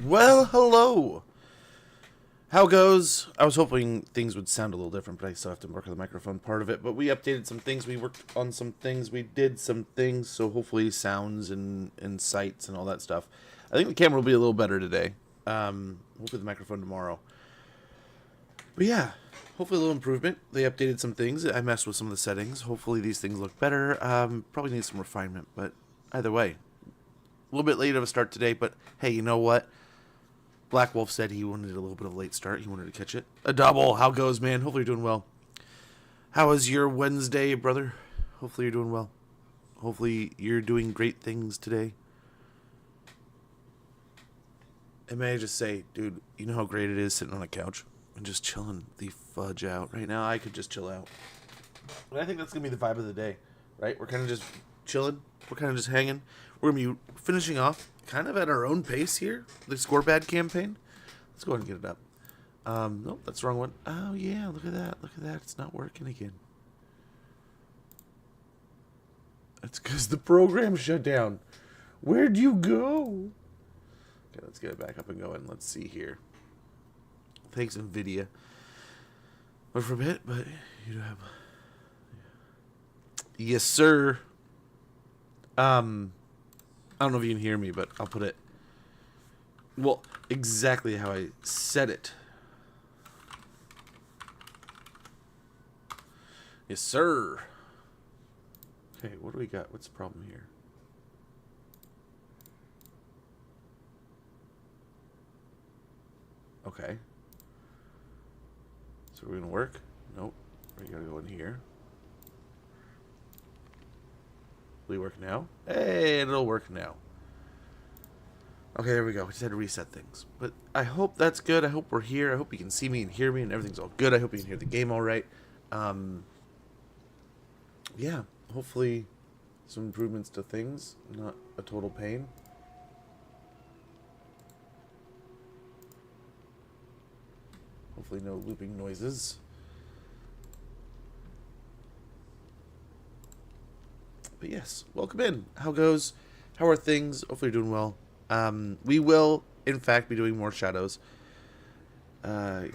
Well, hello. How goes? I was hoping things would sound a little different, but I still have to work on the microphone part of it. But we updated some things, we worked on some things, we did some things, so hopefully sounds and sights and all that stuff. I think the camera will be a little better today. Hopefully the microphone tomorrow. But yeah, hopefully a little improvement. They updated some things. I messed with some of the settings. Hopefully these things look better. Probably need some refinement, but either way. A little bit late of a start today, but hey, you know what? Black Wolf said he wanted a little bit of a late start. He wanted to catch it. A double. How goes, man? Hopefully you're doing well. How is your Wednesday, brother? Hopefully you're doing well. Hopefully you're doing great things today. And may I just say, dude, you know how great it is sitting on a couch and just chilling the fudge out. Right now, I could just chill out. But I think that's going to be the vibe of the day, right? We're kind of just chilling. We're kind of just hanging. We're going to be finishing off kind of at our own pace here, this Gorbad campaign. Let's go ahead and get it up. Nope, that's the wrong one. Oh, yeah, look at that. Look at that. It's not working again. That's because the program shut down. Where'd you go? Okay, let's get it back up and going. Let's see here. Thanks, NVIDIA. Wait for a bit, but you do have... Yes, sir. I don't know if you can hear me, but I'll put it, well, exactly how I said it. Yes, sir. Okay, what do we got? What's the problem here? Okay. So we're going to work? Nope. We got to go in here. Will it work now? Hey, it'll work now. Okay, there we go. We just had to reset things. But I hope that's good. I hope we're here. I hope you can see me and hear me and everything's all good. I hope you can hear the game all right. Yeah, hopefully some improvements to things. Not a total pain. Hopefully no looping noises. But yes, welcome in. How goes? How are things? Hopefully you're doing well. We will, in fact, be doing more shadows. Get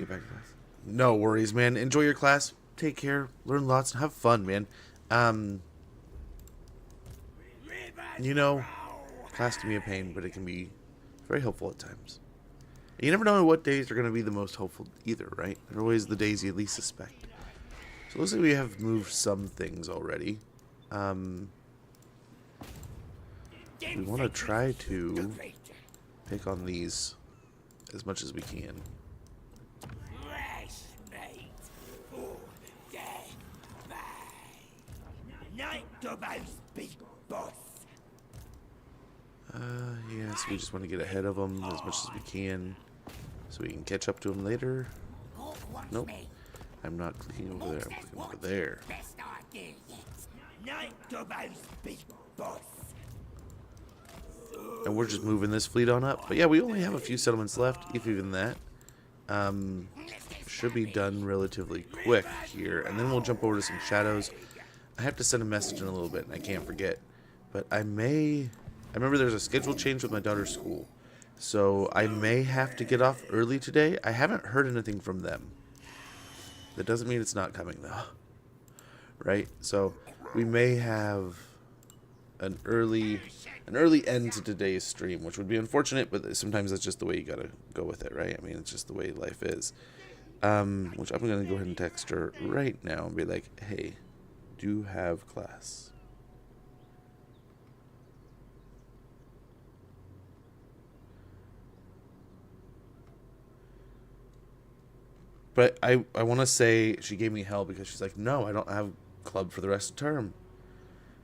back to class. No worries, man. Enjoy your class. Take care. Learn lots and have fun, man. You know, class can be a pain, but it can be very helpful at times. And you never know what days are going to be the most helpful either, right? They're always the days you least suspect. So it looks like we have moved some things already. We want to try to pick on these as much as we can. Yes, we just want to get ahead of them as much as we can so we can catch up to them later. Nope. I'm not clicking over there. I'm clicking over there. And we're just moving this fleet on up. But yeah, we only have a few settlements left, if even that. Should be done relatively quick here. And then we'll jump over to some shadows. I have to send a message in a little bit, and I can't forget. But I remember there's a schedule change with my daughter's school. So I may have to get off early today. I haven't heard anything from them. That doesn't mean it's not coming, though. Right? So we may have an early end to today's stream, which would be unfortunate, but sometimes that's just the way you gotta go with it, right? I mean, it's just the way life is. Which I'm gonna go ahead and text her right now and be like, hey, do you have class? But I want to say she gave me hell because she's like, no, I don't have club for the rest of term.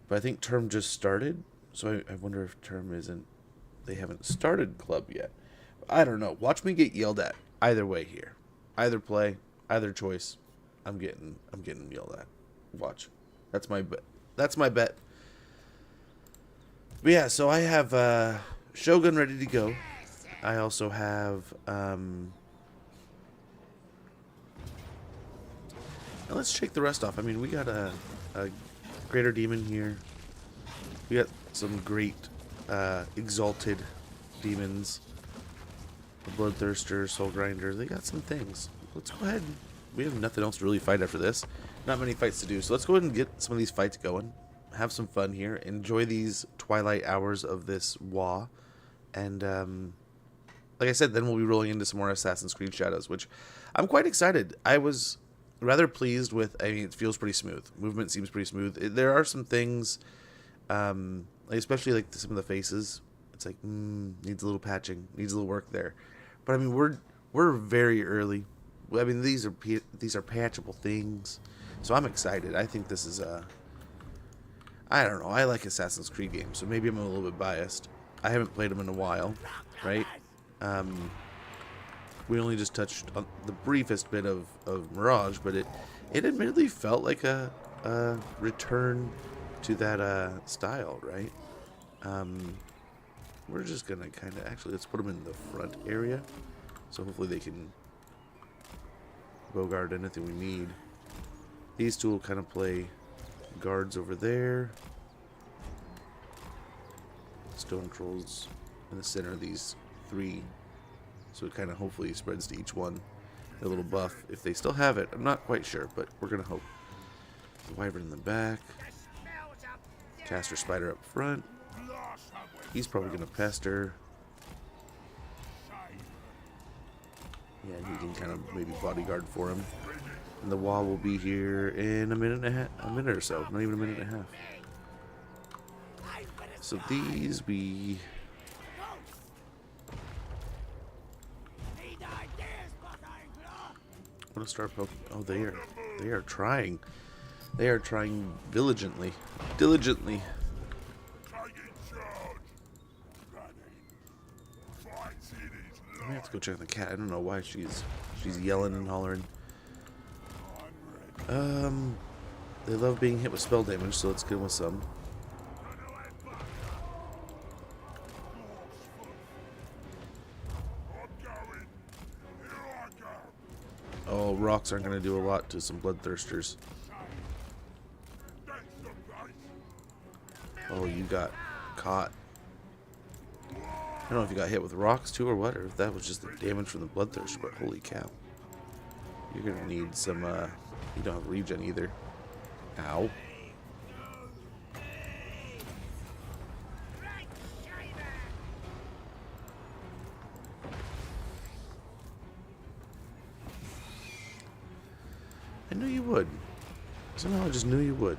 But I think term just started. So I wonder if term isn't... They haven't started club yet. I don't know. Watch me get yelled at. Either way here. Either play. Either choice. I'm getting yelled at. Watch. That's my bet. That's my bet. But yeah, so I have Shogun ready to go. I also have... Now let's shake the rest off. I mean, we got a greater demon here. We got some great exalted demons. The Bloodthirster, Soul Grinder, they got some things. Let's go ahead. We have nothing else to really fight after this. Not many fights to do, so let's go ahead and get some of these fights going. Have some fun here. Enjoy these twilight hours of this WoW. And, like I said, then we'll be rolling into some more Assassin's Creed Shadows, which I'm quite excited. I was rather pleased with. I mean, it feels pretty smooth. Movement seems pretty smooth. There are some things, especially like some of the faces. It's like, needs a little patching, needs a little work there. But I mean, we're very early. I mean, these are patchable things, so I'm excited. I think this is I don't know. I like Assassin's Creed games, so maybe I'm a little bit biased. I haven't played them in a while, right? We only just touched on the briefest bit of Mirage, but it admittedly felt like a return to that style, right? We're just gonna kind of actually let's put them in the front area, so hopefully they can bogard anything we need. These two will kind of play guards over there. Stone trolls in the center of these three, so it kind of hopefully spreads to each one a little buff if they still have it. I'm not quite sure, but we're gonna hope. The wyvern in the back, caster spider up front. He's probably gonna pester. Yeah, he can kind of maybe bodyguard for him. And the wall will be here in a minute or so. Not even a minute and a half. So these we. What a start poke. Oh, they are trying. They are trying diligently. I have to go check the cat. I don't know why she's yelling and hollering. They love being hit with spell damage, so let's get them with some. Oh, rocks aren't going to do a lot to some bloodthirsters. Oh, you got caught. I don't know if you got hit with rocks too or what, or if that was just the damage from the bloodthirster, but holy cow. You're going to need some, you don't have regen either. Ow. I knew you would. Somehow I just knew you would.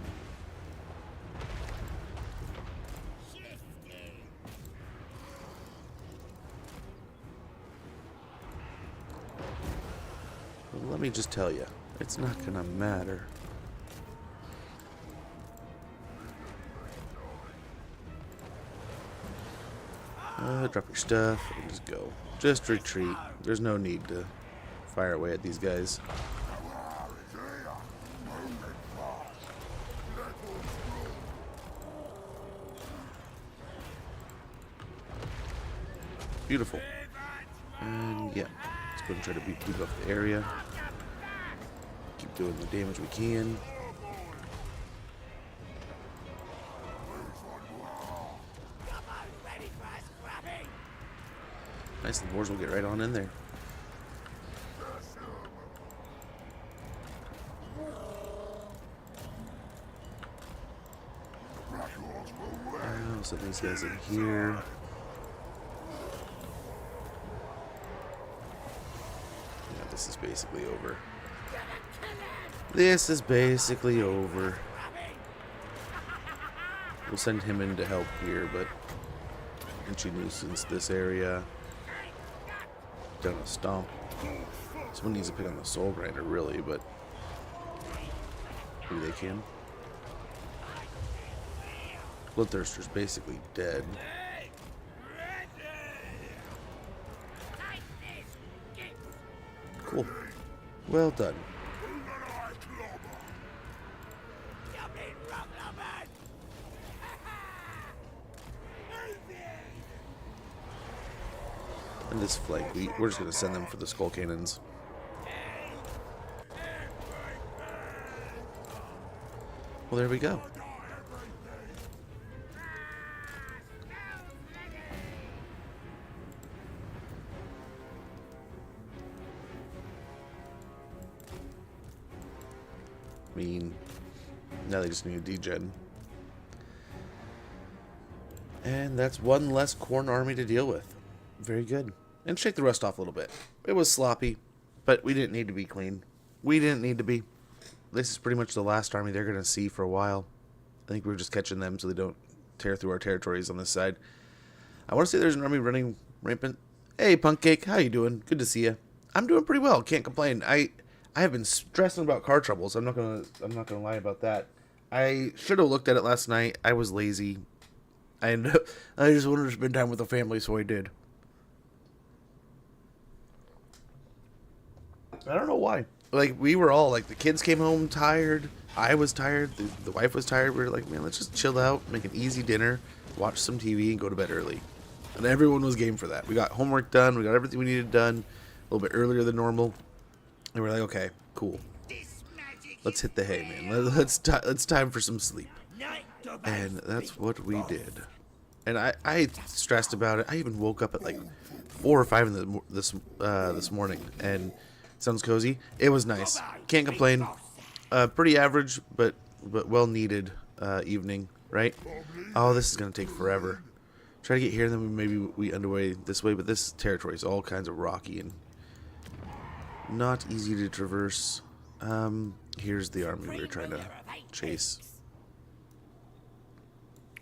Well, let me just tell you, it's not gonna matter. Drop your stuff and just go. Just retreat. There's no need to fire away at these guys. Beautiful. And yeah, let's go and try to beat people off the area. Keep doing the damage we can. Nice, the boars will get right on in there. Now, set these guys in here. Yeah, this is basically over. This is basically over. We'll send him in to help here, but she nuisance this area. Done a stomp. Someone needs to pick on the soul grinder, really, but maybe they can. Bloodthirster's basically dead. Cool. Well done. And this flank, we're just going to send them for the skull cannons. Well, there we go. I mean, now they just need a degen. And that's one less corn army to deal with. Very good. And shake the rust off a little bit. It was sloppy, but we didn't need to be clean. We didn't need to be. This is pretty much the last army they're going to see for a while. I think we're just catching them so they don't tear through our territories on this side. I want to say there's an army running rampant. Hey, Punkcake, how you doing? Good to see you. I'm doing pretty well. Can't complain. I have been stressing about car troubles. I'm not gonna lie about that. I should have looked at it last night. I was lazy. I just wanted to spend time with the family, so I did. I don't know why. Like, we were all, like, the kids came home tired. I was tired. The wife was tired. We were like, man, let's just chill out, make an easy dinner, watch some TV, and go to bed early. And everyone was game for that. We got homework done. We got everything we needed done a little bit earlier than normal. And we're like, okay, cool. Let's hit the hay, man. It's time for some sleep. And that's what we did. And I stressed about it. I even woke up at like 4 or 5 this morning. And sounds cozy. It was nice. Can't complain. Pretty average, but well needed evening, right? Oh, this is gonna take forever. Try to get here, and then maybe we underway this way. But this territory is all kinds of rocky and not easy to traverse. Here's the army we were trying to chase.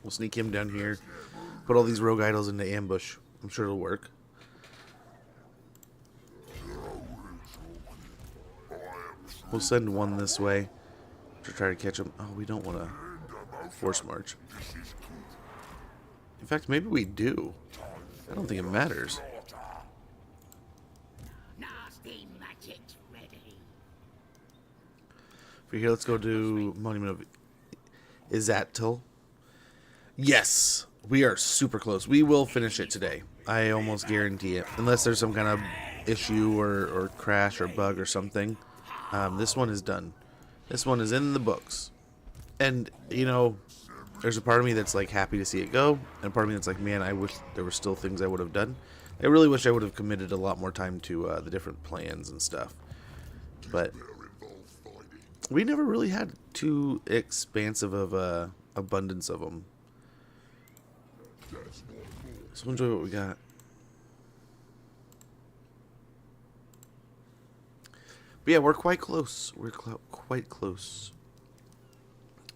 We'll sneak him down here. Put all these rogue idols into ambush. I'm sure it'll work. We'll send one this way to try to catch him. Oh, we don't want to force march. In fact, maybe we do. I don't think it matters. For here, let's go to Monument of Izattil. Yes, we are super close. We will finish it today. I almost guarantee it. Unless there's some kind of issue or crash or bug or something. This one is done. This one is in the books. And, you know, there's a part of me that's, like, happy to see it go. And a part of me that's like, man, I wish there were still things I would have done. I really wish I would have committed a lot more time to the different plans and stuff. But we never really had too expansive of abundance of them. So enjoy what we got. But yeah, we're quite close. We're quite close.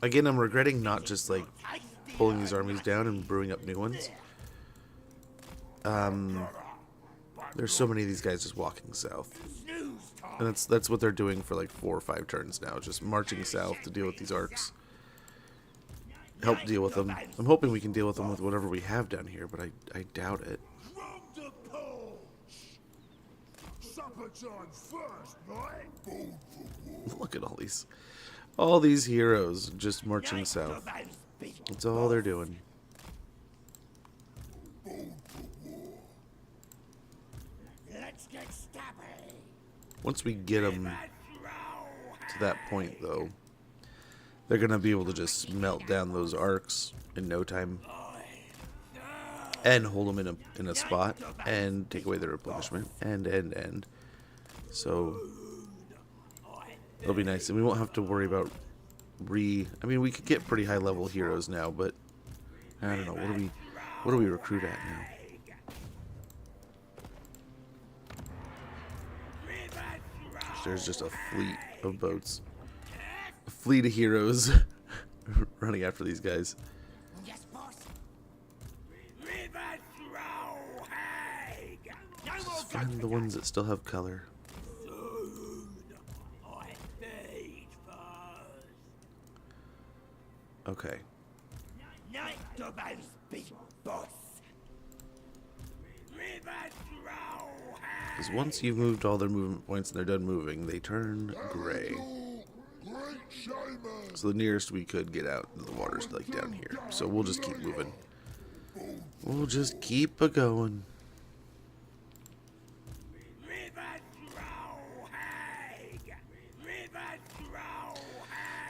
Again, I'm regretting not just like pulling these armies down and brewing up new ones. There's so many of these guys just walking south. And that's what they're doing for like 4 or 5 turns now, just marching south to deal with these arcs. Help deal with them. I'm hoping we can deal with them with whatever we have down here, but I doubt it. Look at all these heroes just marching south. That's all they're doing. Once we get them to that point, though, they're going to be able to just melt down those arcs in no time. And hold them in a spot and take away their replenishment. And. So, it'll be nice. And we won't have to worry about I mean, we could get pretty high level heroes now, but I don't know. What do we recruit at now? There's just a fleet of boats. A fleet of heroes running after these guys. Let's find the ones that still have color. Okay. Because once you've moved all their movement points and they're done moving, they turn gray. So the nearest we could get out in the water's like down here. So we'll just keep moving. We'll just keep a-going.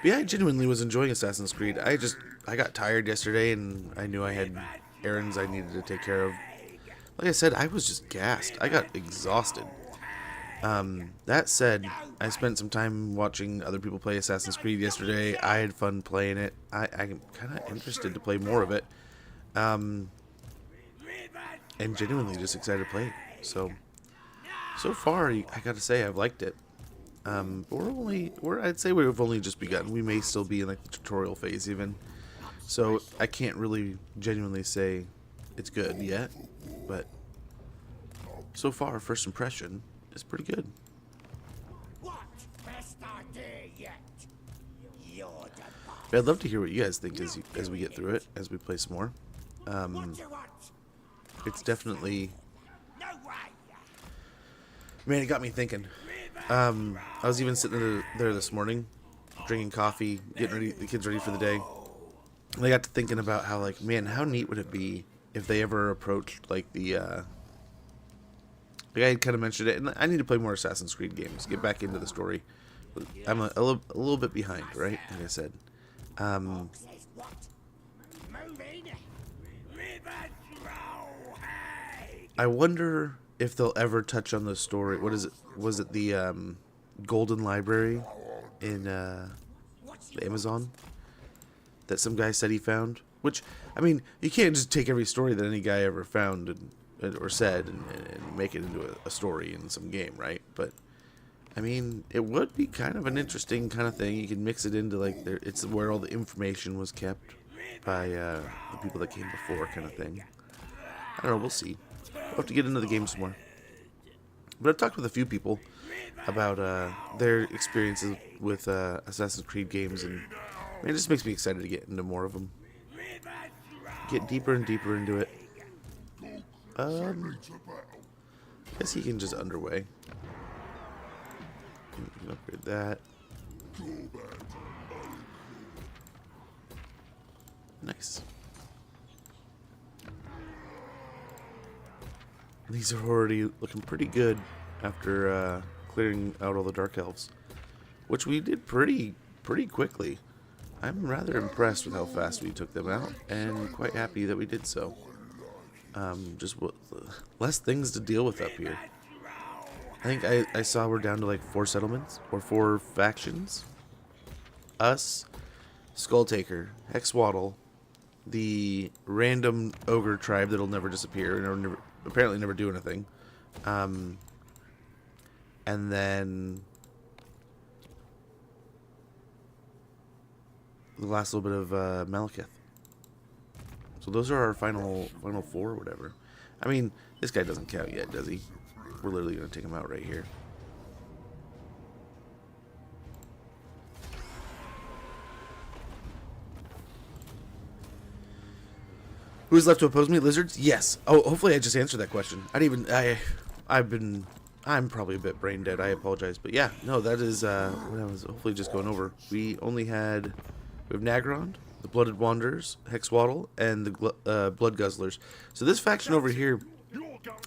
But yeah, I genuinely was enjoying Assassin's Creed. I got tired yesterday and I knew I had errands I needed to take care of. Like I said, I was just gassed. I got exhausted. That said, I spent some time watching other people play Assassin's Creed yesterday. I had fun playing it. I'm kind of interested to play more of it. And genuinely just excited to play it. So far, I gotta say, I've liked it. But I'd say we've only just begun. We may still be in like the tutorial phase even. So I can't really genuinely say it's good yet. But so far, first impression is pretty good. But I'd love to hear what you guys think as we get through it, as we play some more. It's definitely, man, it got me thinking. I was even sitting there this morning, drinking coffee, getting ready, the kids ready for the day. And I got to thinking about how, like, man, how neat would it be if they ever approached like the like I kind of mentioned it, and I need to play more Assassin's Creed games, get back into the story. I'm a little bit behind, right? Like I said. I wonder if they'll ever touch on the story. What is it? Was it the Golden Library in the Amazon that some guy said he found? Which, I mean, you can't just take every story that any guy ever found or said and make it into a story in some game, right? But I mean, it would be kind of an interesting kind of thing. You can mix it into like it's where all the information was kept by the people that came before, kind of thing. I don't know. We'll see. We'll have to get into the game some more. But I've talked with a few people about their experiences with Assassin's Creed games, and man, it just makes me excited to get into more of them. Get deeper and deeper into it. I guess he can just underway. We can upgrade that. Nice. These are already looking pretty good after clearing out all the Dark Elves, which we did pretty quickly. I'm rather impressed with how fast we took them out, and quite happy that we did so. Just less things to deal with up here. I think I saw we're down to like 4 settlements or 4 factions. Us, Skulltaker, Hexwaddle, the random ogre tribe that'll never disappear and apparently never do anything, and then the last little bit of Malekith. So those are our final 4 or whatever. I mean, this guy doesn't count yet, does he? We're literally going to take him out right here. Who's left to oppose me? Lizards? Yes. Oh, hopefully I just answered that question. I'm probably a bit brain dead. I apologize. But yeah, no, that is what I was hopefully just going over. We have Nagrond, the Blooded Wanderers, Hexwaddle, and the Blood Guzzlers. So this faction over here,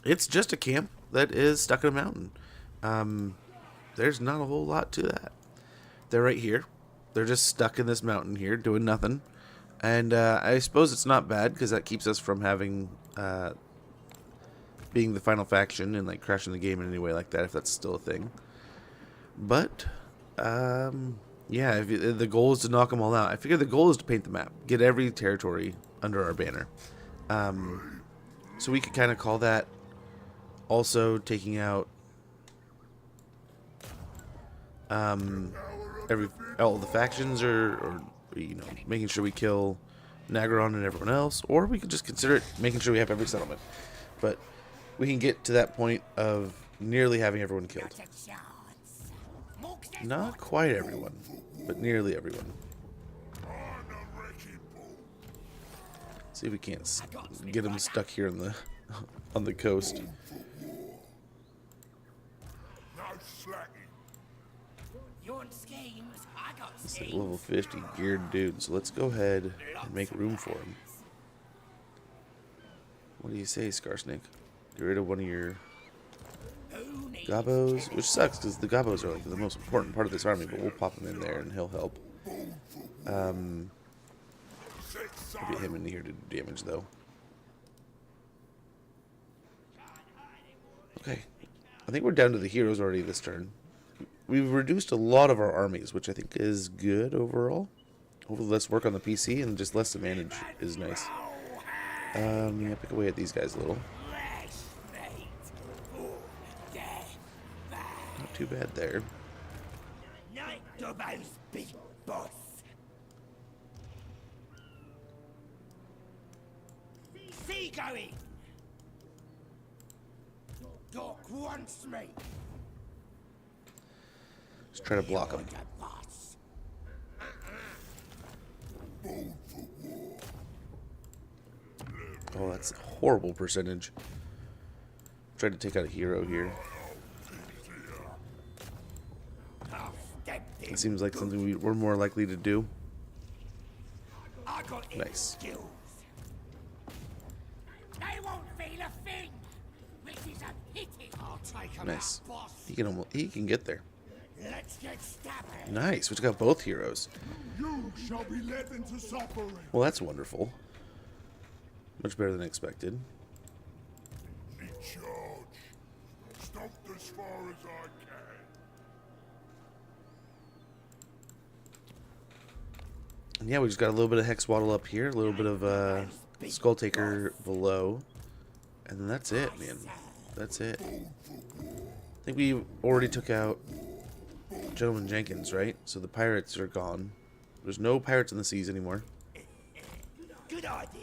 it's just a camp that is stuck in a mountain. There's not a whole lot to that. They're right here. They're just stuck in this mountain here, doing nothing. And I suppose it's not bad, because that keeps us from having being the final faction and like crashing the game in any way like that, if that's still a thing. But yeah, the goal is to knock them all out. I figure the goal is to paint the map, get every territory under our banner. So we could kind of call that also taking out all the factions, or you know, making sure we kill Nagron and everyone else, or we could just consider it making sure we have every settlement. But we can get to that point of nearly having everyone killed. Not quite everyone, but nearly everyone. See if we can't get them stuck here on the coast. It's like level 50 geared dude, so let's go ahead and make room for him. What do you say, Scarsnake? Get rid of one of your Gobos, which sucks because the Gobos are like the most important part of this army, but we'll pop him in there and he'll help. Get him in here to do damage though. Okay, I think we're down to the heroes already this turn. We've reduced a lot of our armies, which I think is good overall. Hopefully less work on the PC and just less advantage is nice. Yeah, pick away at these guys a little. Not too bad there. Seagoing. Doc wants me. Just try to block them. Oh, that's a horrible percentage. Tried to take out a hero here. It seems like something we're more likely to do. Nice. They won't feel a thing. Which is a pity. I'll take him Nice. out, boss. He can get there. Let's get stabbing. Nice. We just got both heroes. You shall be led into suffering. Well, that's wonderful. Much better than expected. Lead charge. Stop as far as I can. And yeah, we just got a little bit of Hex Waddle up here, a little bit of Skull Taker below. And then that's it, man. That's it. I think we already took out Gentleman Jenkins, right? So the pirates are gone. There's no pirates in the seas anymore. Good idea.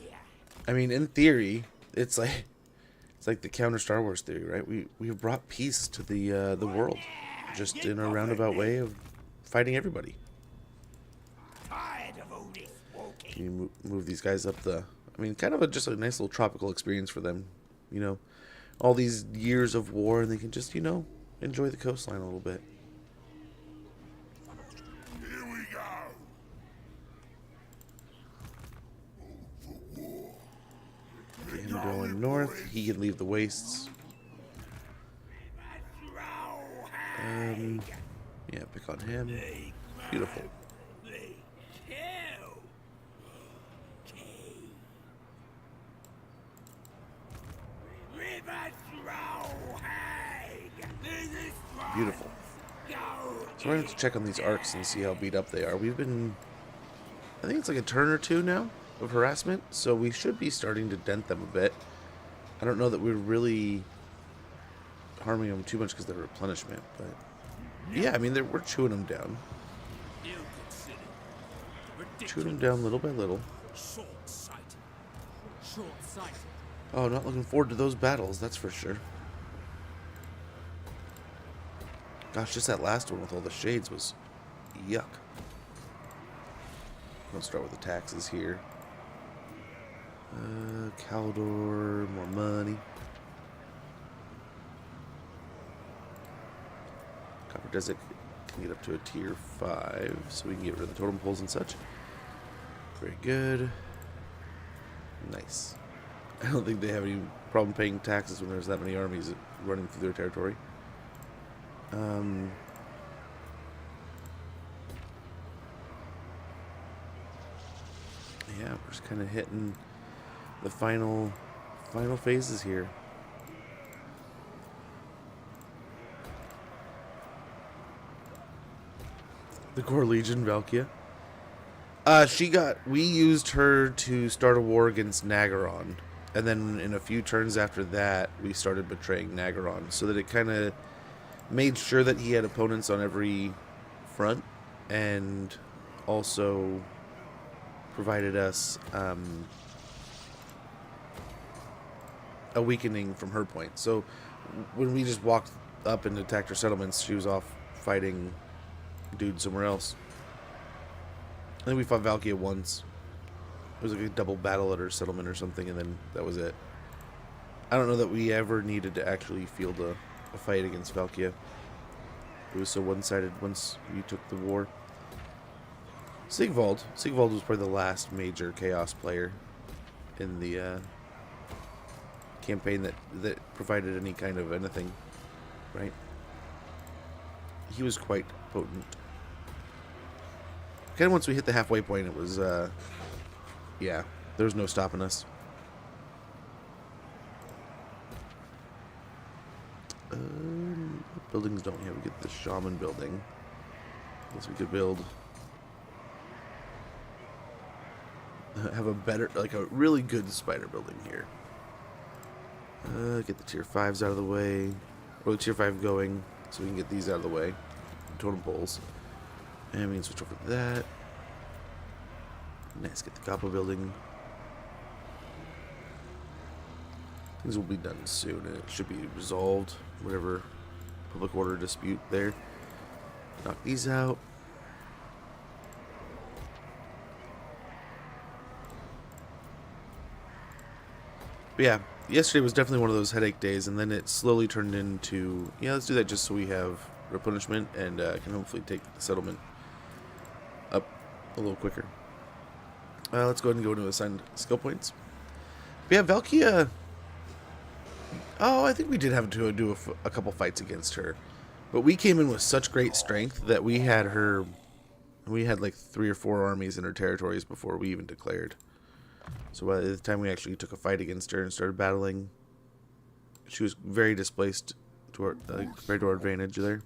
I mean, in theory, it's like the counter Star Wars theory, right? We have brought peace to the world, just in a roundabout way of fighting everybody. Tired of all this walking. Can you move these guys up the? I mean, kind of just a nice little tropical experience for them, you know. All these years of war, and they can just, you know, enjoy the coastline a little bit. Here we go. Get him going north. He can leave the wastes. Yeah, pick on him. Beautiful. Beautiful. So we're going to have to check on these arcs and see how beat up they are. We've been, I think it's like a turn or two now of harassment, so we should be starting to dent them a bit. I don't know that we're really harming them too much because they're replenishment, but yeah, I mean, we're chewing them down. Chewing them down little by little. Oh, not looking forward to those battles, that's for sure. Gosh, just that last one with all the shades was yuck. Let's start with the taxes here. Caldor, more money. Copper Desert can get up to a tier 5, so we can get rid of the totem poles and such. Very good. Nice. I don't think they have any problem paying taxes when there's that many armies running through their territory. Yeah, we're just kind of hitting the final phases here. The Core Legion, Valkia. We used her to start a war against Nagaron. And then in a few turns after that, we started betraying Nagaron. So that it kind of made sure that he had opponents on every front. And also provided us a weakening from her point. So when we just walked up and attacked her settlements, she was off fighting dudes somewhere else. I think we fought Valkia once. It was like a double battle at her settlement or something, and then that was it. I don't know that we ever needed to actually field a fight against Valkia. It was so one-sided once we took the war. Sigvald was probably the last major Chaos player in the campaign that provided any kind of anything, right? He was quite potent. Kind of once we hit the halfway point, it was, yeah, there was no stopping us. buildings don't we have? We get the shaman building. Guess we could build... have a better, like a really good spider building here. Get the tier 5s out of the way. Or the tier 5 going, so we can get these out of the way. Totem poles. And we can switch over to that. Nice, get the Goppa building. Things will be done soon, and it should be resolved. Whatever public order dispute there. Knock these out. But yeah, yesterday was definitely one of those headache days, and then it slowly turned into, yeah, let's do that just so we have replenishment and can hopefully take the settlement up a little quicker. Let's go ahead and go into assigned skill points. But yeah, Valkia... Oh, I think we did have to do a couple fights against her. But we came in with such great strength that we had her... We had like 3 or 4 armies in her territories before we even declared. So by the time we actually took a fight against her and started battling, she was very displaced to our, compared to our advantage there.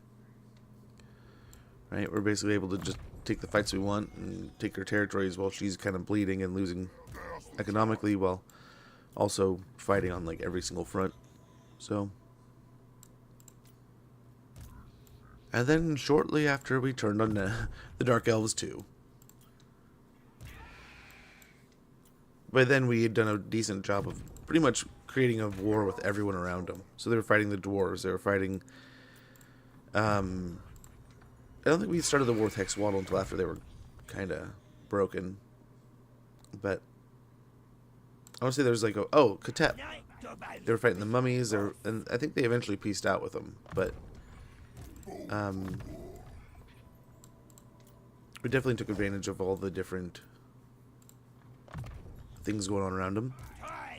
Right, we're basically able to just take the fights we want and take her territories while she's kind of bleeding and losing economically, while also fighting on like every single front. So, and then shortly after we turned on the Dark Elves too. By then we had done a decent job of pretty much creating a war with everyone around them. So they were fighting the dwarves, they were fighting... I don't think we started the war with Hexwaddle until after they were kind of broken. But I want to say there was like a... Oh, Katep. They were fighting the mummies, and I think they eventually pieced out with them. But we definitely took advantage of all the different things going on around them,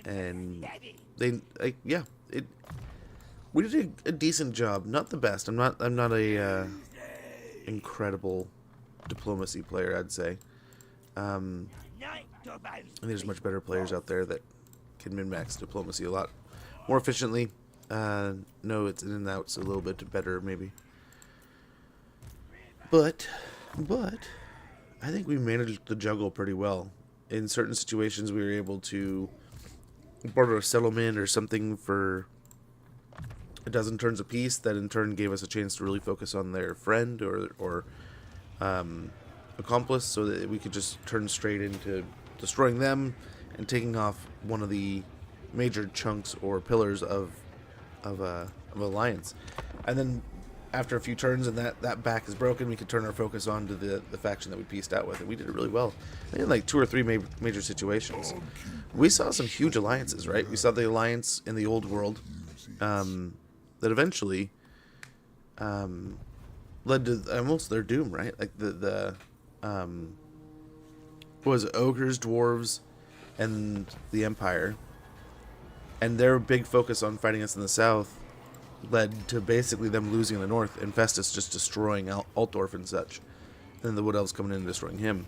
and they, like, yeah, we did a decent job. Not the best. I'm not a incredible diplomacy player, I'd say. And there's much better players out there that can min-max diplomacy a lot more efficiently. No, it's in and outs a little bit better, maybe. But I think we managed to juggle pretty well. In certain situations, we were able to border a settlement or something for a dozen turns apiece. That in turn gave us a chance to really focus on their friend or accomplice, so that we could just turn straight into destroying them and taking off one of the major chunks or pillars of alliance. And then after a few turns and that back is broken, we could turn our focus on to the faction that we pieced out with, and we did it really well. In like 2 or 3 major situations. We saw some huge alliances, right? We saw the alliance in the old world that eventually led to almost their doom, right? Like the was ogres, dwarves, and the Empire, and their big focus on fighting us in the south led to basically them losing in the north, and Festus just destroying Altdorf and such. And then the Wood Elves coming in and destroying him.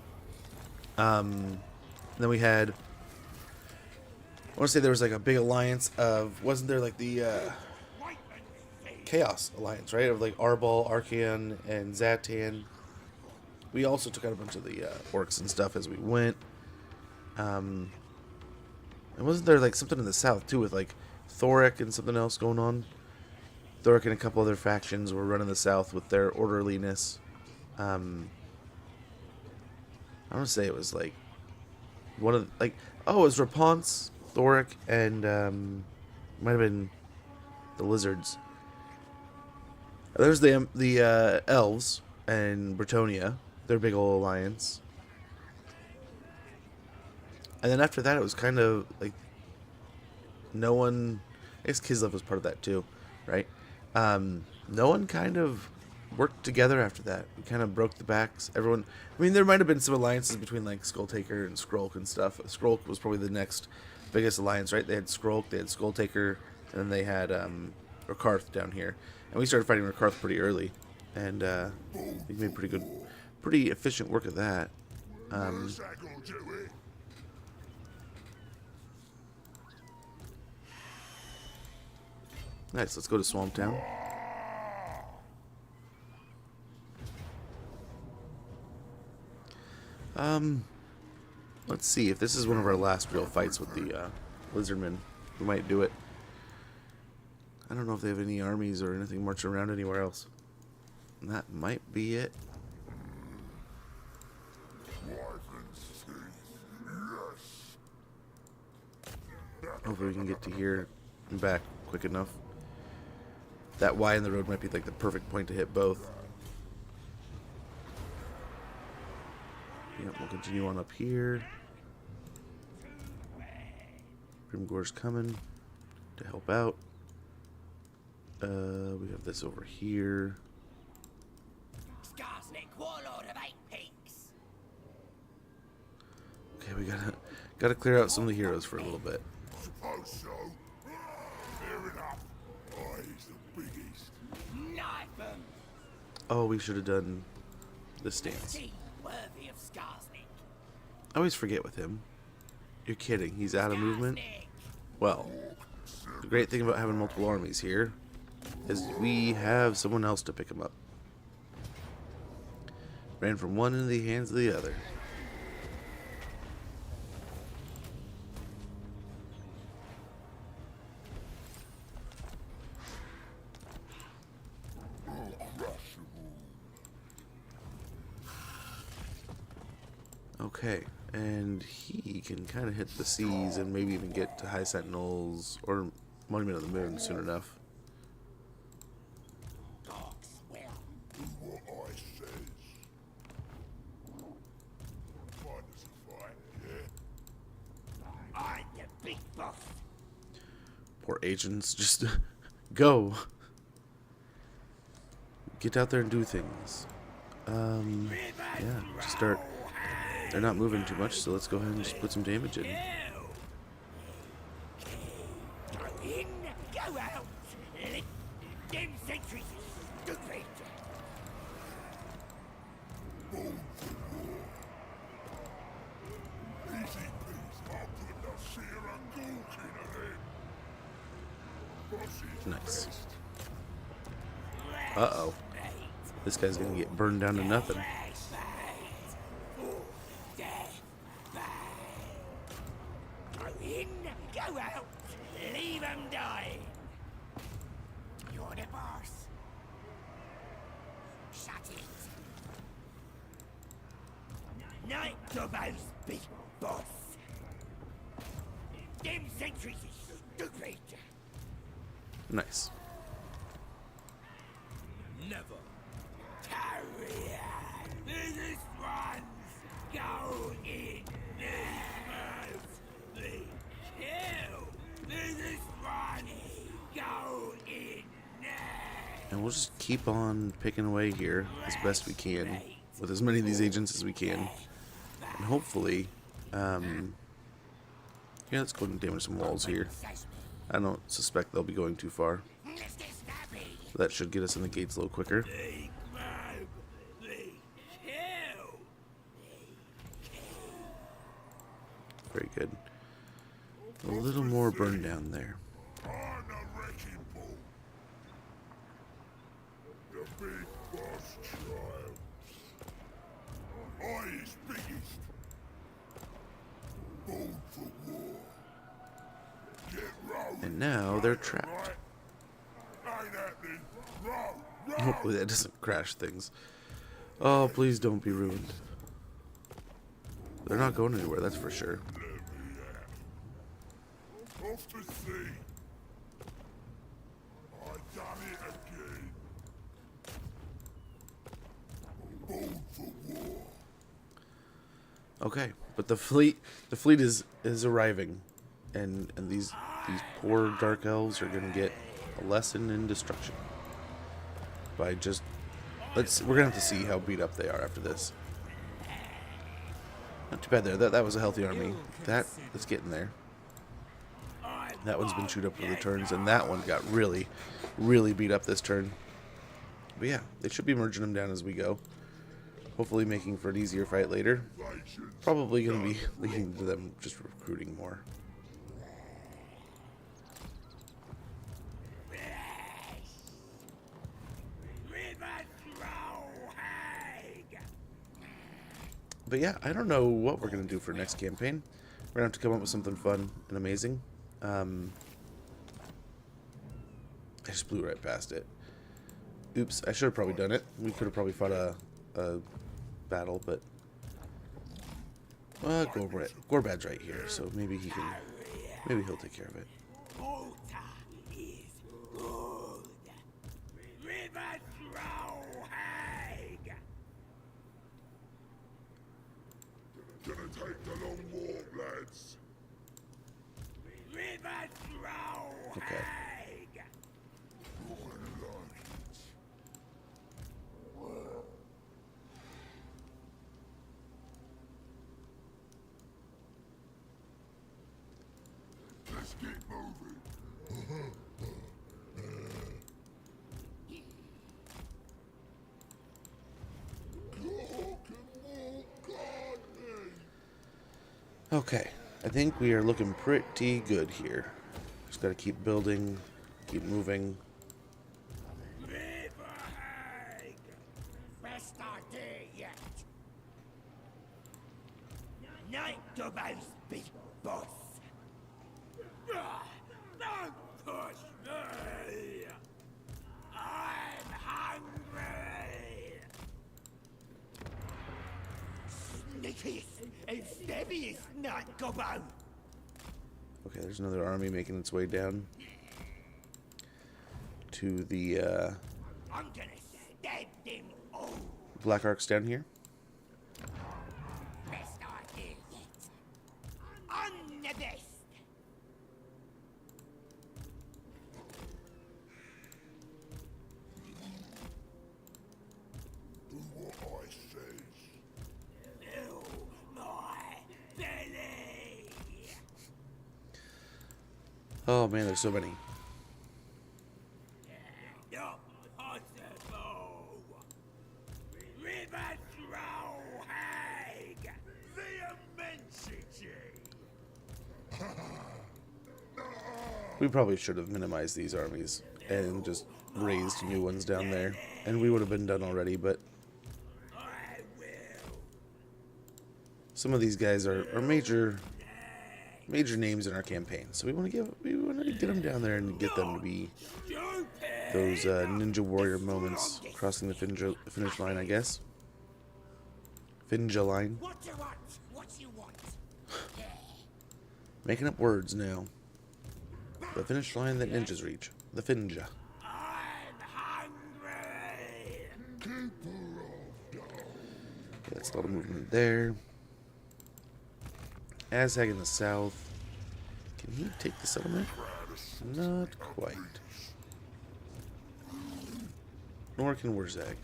Then we had... I want to say there was like a big alliance of... Wasn't there like the Chaos Alliance, right? Of like Arbol, Archaon, and Zatan. We also took out a bunch of the orcs and stuff as we went. And wasn't there like something in the south too with like Thoric and something else going on? Thoric and a couple other factions were running the south with their orderliness. I want to say it was like one of like, oh, it was Raponce, Thoric, and might have been the lizards. There's the elves and Bretonia, their big old alliance. And then after that, it was kind of like no one. I guess Kislev was part of that too, right? No one kind of worked together after that. We kind of broke the backs. Everyone. I mean, there might have been some alliances between like Skulltaker and Skrulk and stuff. Skrulk was probably the next biggest alliance, right? They had Skrulk, they had Skulltaker, and then they had Rakarth down here. And we started fighting Rakarth pretty early, and we made pretty efficient work of that. Nice, let's go to Swamp Town. Let's see if this is one of our last real fights with the lizardmen. We might do it. I don't know if they have any armies or anything marching around anywhere else. And that might be it. Hopefully we can get to here and back quick enough. That Y in the road might be like the perfect point to hit both. Yep, we'll continue on up here. Grimgore's coming to help out. We have this over here. Skarsnik, warlord of 8 peaks. Okay, we gotta clear out some of the heroes for a little bit. Suppose so. Fair enough. Oh, he's the biggest. Knife him. Oh, we should have done this stance. See, worthy of Skarsnik. I always forget with him. You're kidding. He's out of movement. Skarsnik. Well, the great thing about having multiple armies here is we have someone else to pick him up. Ran from one into the hands of the other. Okay, and he can kind of hit the seas and maybe even get to High Sentinels or Monument of the Moon soon enough. Orcs will. Do what I says. Find us a fight, yeah? I'm the big boss. Poor agents, just go. Get out there and do things. Yeah, just start. They're not moving too much, so let's go ahead and just put some damage in. Go in, go out. Let them sentries stupid. Born for war. Easy peasy. I'll put the sear and gawking at him. Boss's Nice. best. Uh-oh. This guy's gonna get burned down to nothing. Go in, go out. Leave them dying. You're the boss. Shut it. Night Gorbad's big boss. Them sentries is stupid. Nice. Never. Carry on. This one's go in. Never. Kill. This one go in. And we'll just keep on picking away here as best we can with as many of these agents as we can. And hopefully, yeah, let's go ahead and damage some walls here. I don't suspect they'll be going too far. That should get us in the gates a little quicker. Very good. A little more burn down there. On a wrecking ball. The big boss triumphs. I is biggest. Born for war. Get rolling. And now they're trapped. Right? Ain't happening. Roll. Hopefully that doesn't crash things. Oh, please don't be ruined. They're not going anywhere, that's for sure. Let me out. Off to sea. I done it again. Born for war. Okay, but the fleet is arriving, and these poor dark elves are gonna get a lesson in destruction. By just we're gonna have to see how beat up they are after this. Not too bad there. That was a healthy army. That's getting there. That one's been chewed up for the turns, and that one got really, really beat up this turn. But yeah, they should be merging them down as we go. Hopefully making for an easier fight later. Probably going to be leading to them just recruiting more. But yeah, I don't know what we're going to do for next campaign. We're going to have to come up with something fun and amazing. I just blew right past it. Oops, I should have probably done it. We could have probably fought a battle, but... Gorbad's right here, so maybe he can... Maybe he'll take care of it. Water is good. River Trollhag. Gonna take the long walk, lads. River Trollhag. Okay. Let's get moving. Okay, I think we are looking pretty good here. Just gotta keep building, keep moving. Riverhag. Best idea yet. Night Gorbad's big boss. Don't push me. I'm hungry. Sneakiest and snappiest Night Gorbad. Okay, there's another army making its way down to the I'm gonna stab them all. Black Arcs down here. Best idea yet. I'm the best. Do what I says. Fill my belly. Oh man, there's so many. Not possible. River Trollhag. The immensity. We probably should have minimized these armies and just raised new ones down there. And we would have been done already, but I will. some of these guys are major names in our campaign. So we want to get them down there and get them to be Stupid. those ninja warrior moments crossing the finish line, I guess. Finja line. What you want? What you want? Yeah. Making up words now. The finish line that ninjas reach. The Finja. I'm hungry. Okay, that's a lot of movement there. Azhag in the south. Can he take the settlement? Not quite. Nor can Wurzag.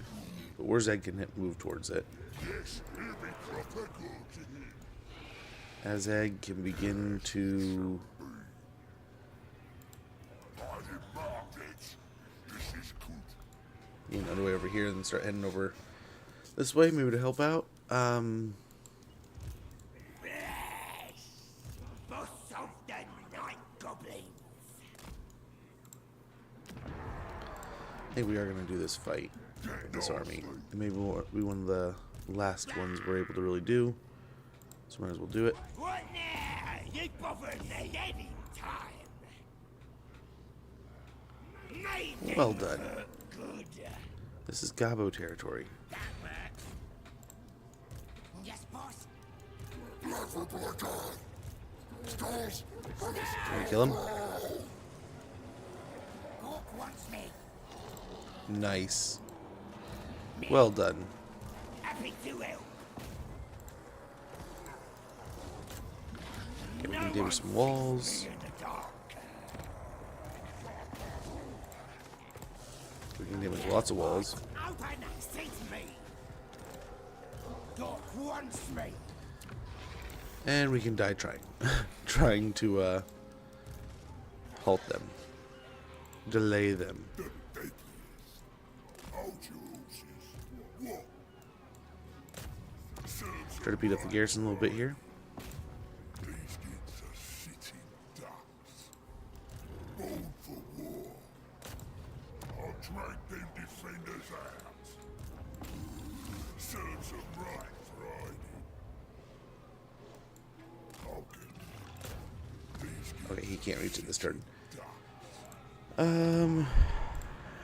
But Wurzag can move towards it. Yes, he'll be proper good. Azhag can begin to... I did mark it. This is good. You know, way over here and then start heading over this way, maybe to help out. Boss of the Night Goblins. I think we are going to do this fight with this army. And maybe we'll be one of the last ones we're able to really do. So might as well do it. What now? You bothered me any time. Made it Well done. look good. This is Gabo territory. That works. Yes, boss. Blood for blood guard. Skulls. Can we kill him? Gork wants me. Nice. Well done. Happy to help. Okay, we can give him some walls. In the dark. We can give him lots of walls. Open and see me. Gork wants me. And we can die trying. Trying to halt them. Delay them. The deadliest. Hold your horses. What? Serves Try to beat up the garrison a little bit here. These kids are sitting ducks. Born for war. I'll drag them defenders out. Serves them right, Friday. Okay, he can't reach it this turn.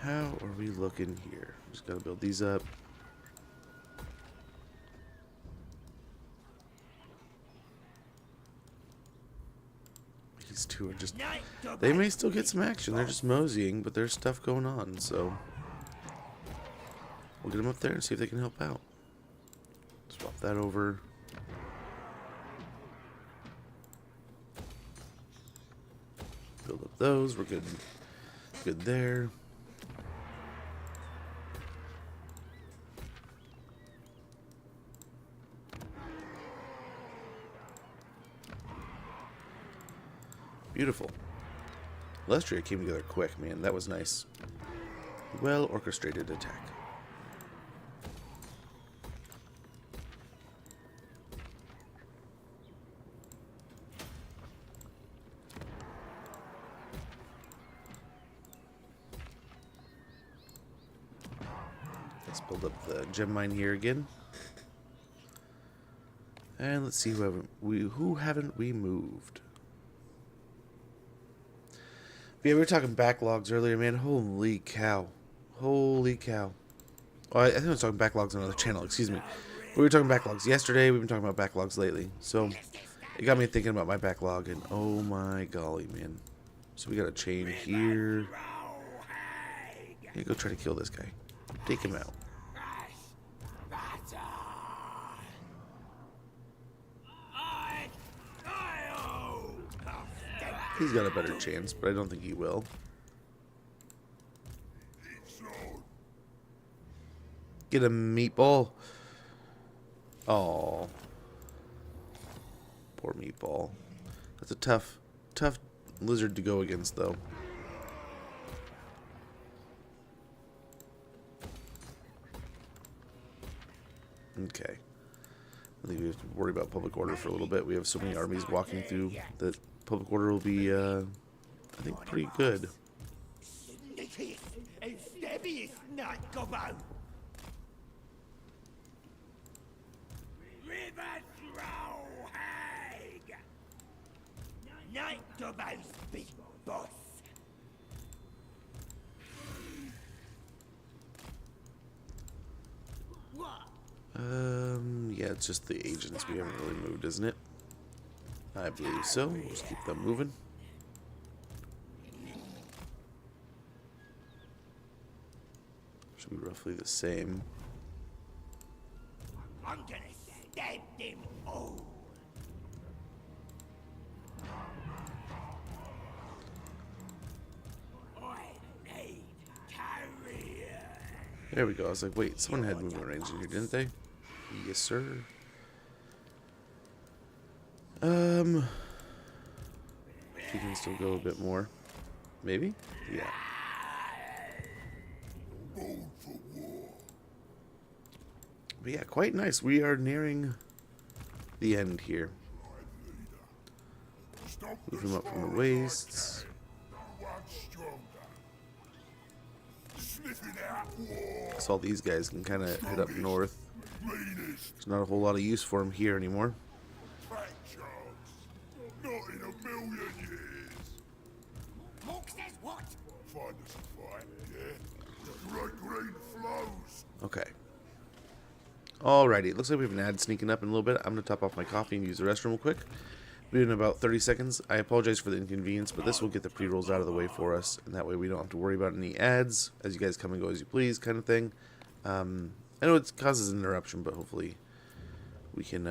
How are we looking here? Just gotta build these up. These two are just... They may still get some action. They're just moseying, but there's stuff going on, so... We'll get them up there and see if they can help out. Swap that over. Build up those. We're good. Good there. Beautiful. Lestria came together quick, man. That was nice. Well orchestrated attack. Let's build up the gem mine here again. And let's see who haven't we moved. Yeah, we were talking backlogs earlier, man. Holy cow. Holy cow. Well, I think I was talking backlogs on another channel, excuse me. We were talking backlogs yesterday. We've been talking about backlogs lately. So, it got me thinking about my backlog, and oh my golly, man. So we got a chain here. Yeah, go try to kill this guy. Take him out. He's got a better chance, but I don't think he will. Get a meatball. Oh, poor meatball. That's a tough lizard to go against, though. Okay. I think we have to worry about public order for a little bit. We have so many armies walking through that public order will be, I think, pretty good. Big boss. Yeah, it's just the agents we haven't really moved, isn't it? I believe so. We'll just keep them moving. Should be roughly the same. I'm gonna stab them all. I need carrier. There we go. I was like, wait, someone had movement range in here, didn't they? Yes, sir. She can still go a bit more. Maybe? Yeah. But yeah, quite nice. We are nearing the end here. Move him up from the wastes. So all these guys can kind of head up north. There's not a whole lot of use for them here anymore. Not in a million years. Mork says what? Find us a fight, yeah? The great green flows. Okay. Alrighty, it looks like we have an ad sneaking up in a little bit. I'm going to top off my coffee and use the restroom real quick. Be in about 30 seconds. I apologize for the inconvenience, but this will get the pre-rolls out of the way for us, and that way we don't have to worry about any ads, as you guys come and go as you please kind of thing. I know it causes an interruption, but hopefully we can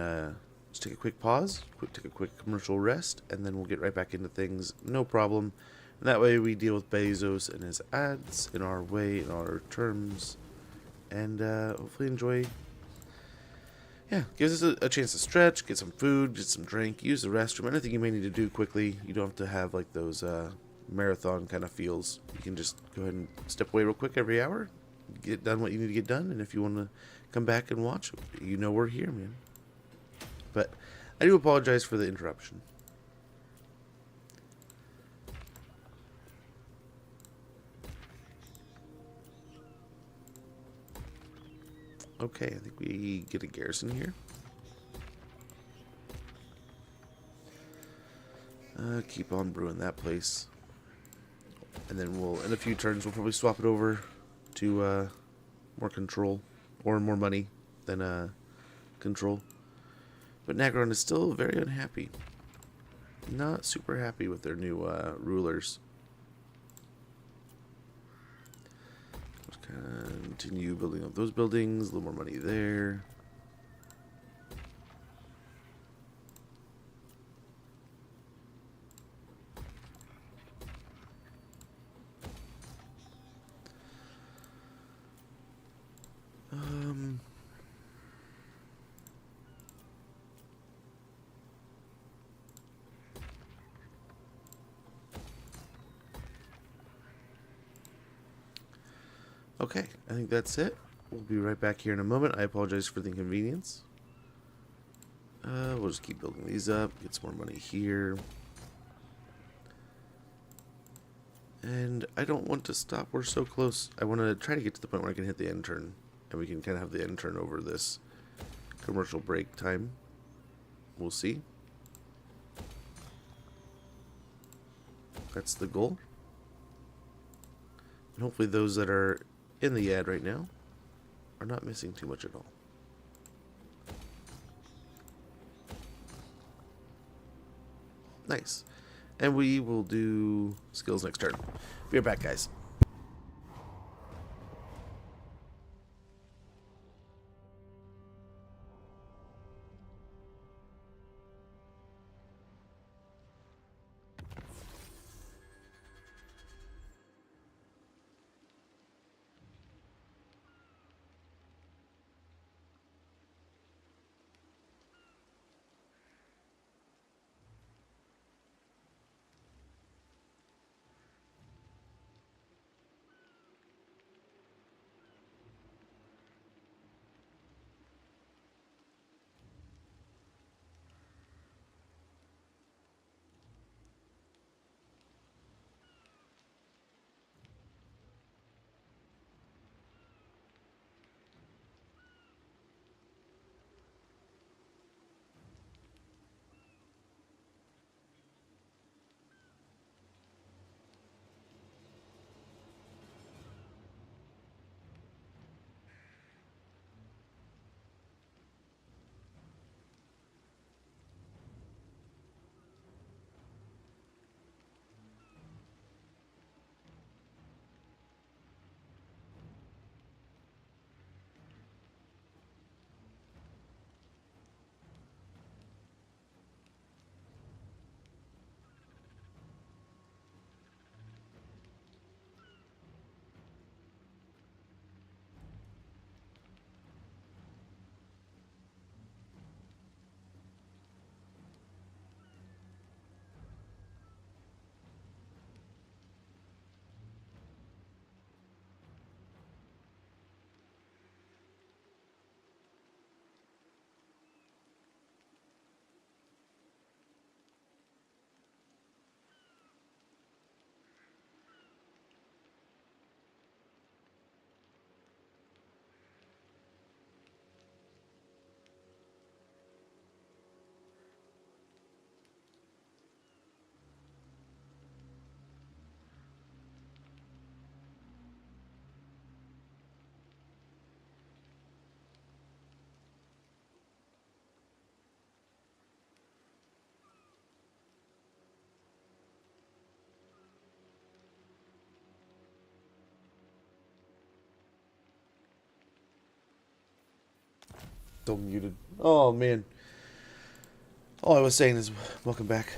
just take a quick pause, take a quick commercial rest, and then we'll get right back into things, no problem. And that way we deal with Bezos and his ads in our way, in our terms, and hopefully enjoy. Yeah, gives us a chance to stretch, get some food, get some drink, use the restroom, anything you may need to do quickly. You don't have to have like those marathon kind of feels. You can just go ahead and step away real quick every hour, get done what you need to get done, and if you want to come back and watch, you know we're here, man. But I do apologize for the interruption. Okay, I think we get a garrison here. Keep on brewing that place. And then we'll, in a few turns, we'll probably swap it over to more control. Or more money than control. But Nagron is still very unhappy. Not super happy with their new rulers. Let's continue building up those buildings. A little more money there. Okay, I think that's it. We'll be right back here in a moment. I apologize for the inconvenience. We'll just keep building these up, get some more money here. And I don't want to stop. We're so close. I want to try to get to the point where I can hit the end turn. And we can kind of have the end turn over this commercial break time. We'll see. That's the goal. And hopefully those that are in the ad right now are not missing too much at all. Nice. And we will do skills next turn. Be right back, guys. Still muted. Oh man. All I was saying is welcome back.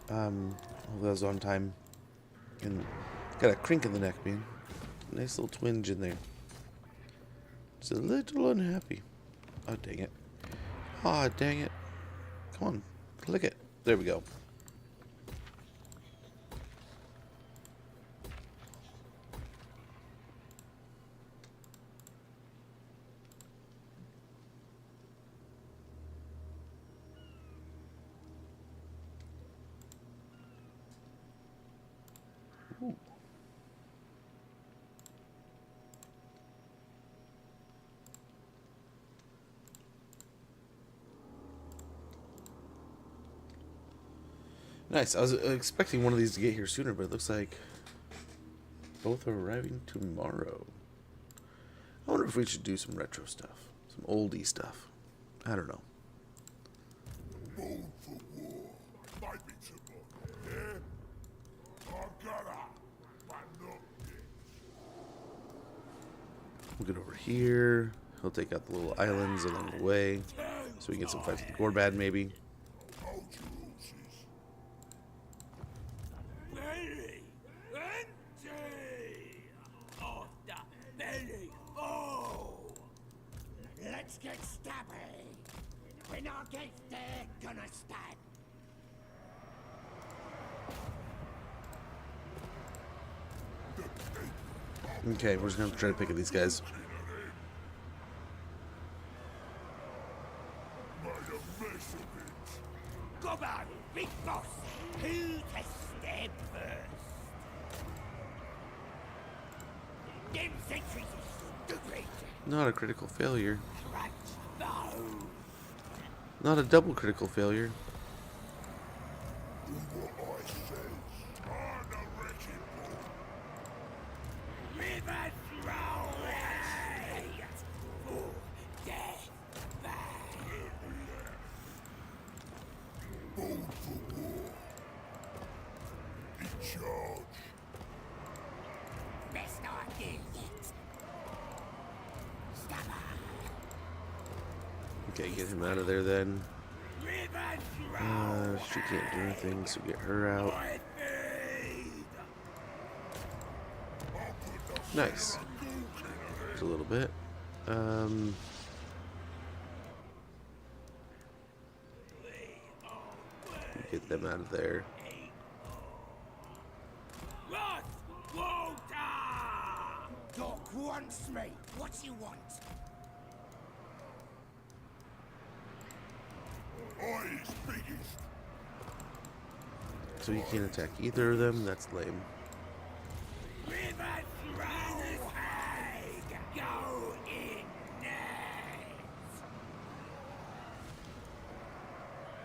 Hopefully that was on time. And got a crink in the neck, man. Nice little twinge in there. Just a little unhappy. Oh dang it. Ah, dang it. Come on. Click it. There we go. Ooh. Nice. I was expecting one of these to get here sooner, but it looks like both are arriving tomorrow. I wonder if we should do some retro stuff. Some oldie stuff. I don't know. Bold for war. Might be tomorrow. Yeah? I'm gonna. But not yet. We'll get over here. He'll take out the little islands along the way. So we can get some fights with Gorbad, maybe. Hold your horses. Belly! Empty! Off the belly! Oh! Let's get stabby! When our gates they're gonna stand! Okay, we're just gonna try to pick at these guys. Made a mess of it. Gorbad, big boss! Who to stab first? Them sentries are stupid! Not a critical failure. Crunch, no! Not a double critical failure. Do what I says. I'm a wrecking ball. River throwing! For death, Bold for war. In charge. best idea yet. Stabber! Okay, get him out of there then. River throwing! She can't do anything, so get her out. I feed! Nice. Just a little bit. Get them out of there. Roth! Water! Doc wants me. What you want? I is biggest. So you can't attack either of them. That's lame. River throwing! Go in next!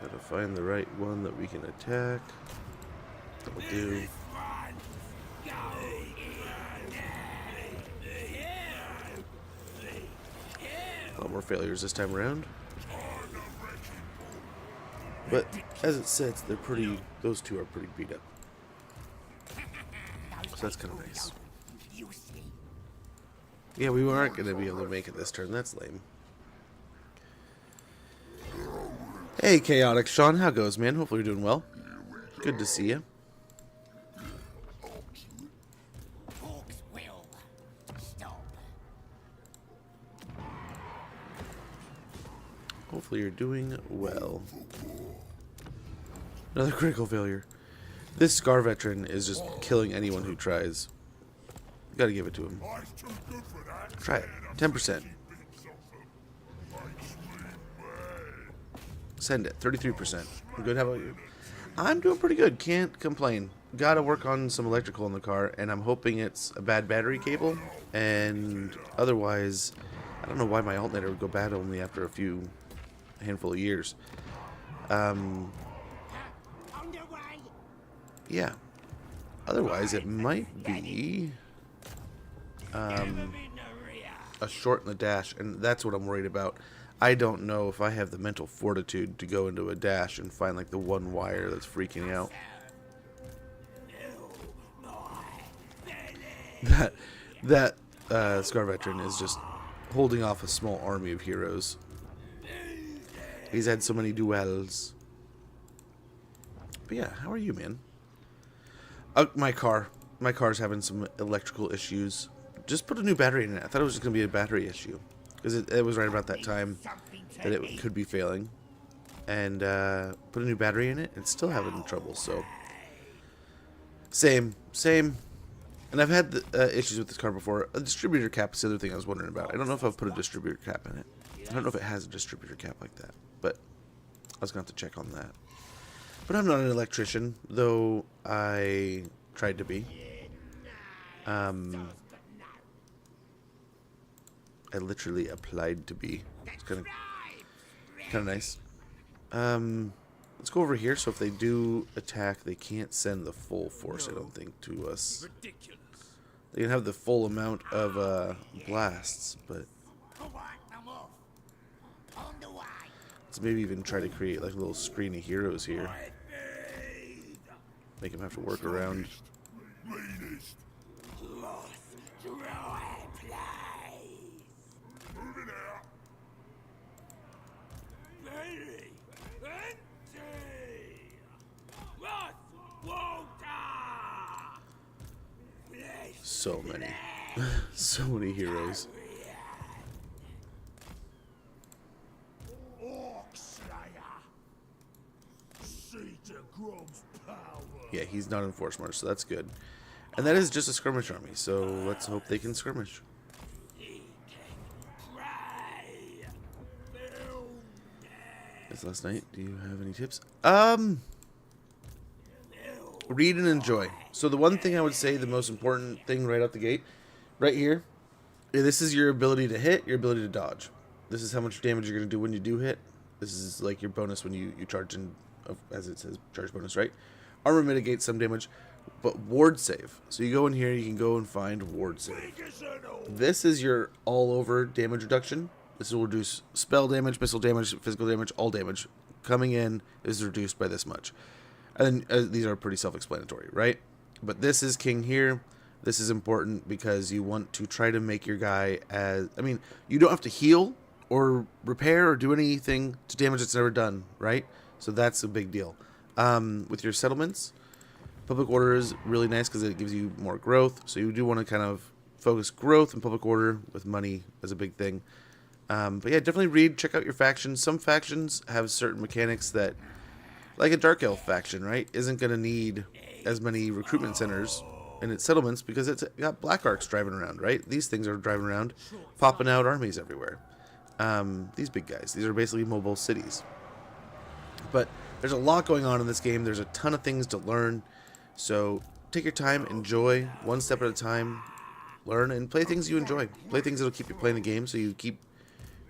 Gotta find the right one that we can attack. That'll do. This one! Go in next! A lot more failures this time around. But as it sits, they're pretty. Those two are pretty beat up. So that's kind of nice. You see? Yeah, we aren't going to be able to make it this turn. That's lame. Hey, Chaotic Sean, how goes, man? Hopefully you're doing well. Good to see you. Orcs will stop. Hopefully you're doing well. Another critical failure. This Scar Veteran is just killing anyone who tries. Gotta give it to him. I's too good for that. Try it. 10%. Send it. 33%. I'm good. How about you? I'm doing pretty good. Can't complain. Gotta work on some electrical in the car, and I'm hoping it's a bad battery cable. And otherwise, I don't know why my alternator would go bad only after a handful of years. Underway. Yeah. Otherwise, it might be In the rear. a short in the dash, and that's what I'm worried about. I don't know if I have the mental fortitude to go into a dash and find like the one wire that's freaking out. That Scar Veteran is just holding off a small army of heroes. He's had so many duels. But yeah, how are you, man? My car's having some electrical issues. Just put a new battery in it. I thought it was just going to be a battery issue. Because it was right about that time that it could be failing. And put a new battery in it. It's still having trouble, so. Same. And I've had issues with this car before. A distributor cap is the other thing I was wondering about. I don't know if I've put a distributor cap in it. I don't know if it has a distributor cap like that. But I was going to have to check on that. But I'm not an electrician, though I tried to be. I literally applied to be. It's kind of nice. Let's go over here. So if they do attack, they can't send the full force, I don't think, to us. Ridiculous. They can have the full amount of blasts, but All right, I'm off. On the way. let's maybe even try to create like a little screen of heroes here. Make them have to work around. Leanest. Lost dry place. Moving out. Ready. Empty. Lost water. Flesh. So many. So many heroes. Orc Slayer. See to Grom's power. Yeah, he's not in force march, so that's good. And that is just a skirmish army, so let's hope they can skirmish. That's last night. Do you have any tips? Read and enjoy. So the one thing I would say, the most important thing right out the gate, right here, this is your ability to hit, your ability to dodge. This is how much damage you're going to do when you do hit. This is like your bonus when you charge in, as it says, charge bonus, right? Armor mitigates some damage, but ward save. So you go in here, you can go and find ward save. This is your all-over damage reduction. This will reduce spell damage, missile damage, physical damage, all damage. Coming in is reduced by this much. And these are pretty self-explanatory, right? But this is king here. This is important because you want to try to make your guy as... I mean, you don't have to heal or repair or do anything to damage that's never done, right? So that's a big deal. With your settlements, public order is really nice because it gives you more growth. So you do want to kind of focus growth and public order with money as a big thing. But yeah, definitely read, check out your factions. Some factions have certain mechanics that, like a Dark Elf faction, right, isn't going to need as many recruitment centers in its settlements because it's got Black Arcs driving around, right? These things are driving around, popping out armies everywhere. These big guys, these are basically mobile cities. But there's a lot going on in this game. There's a ton of things to learn. So take your time, enjoy, one step at a time, learn, and play things you enjoy. Play things that'll keep you playing the game so you keep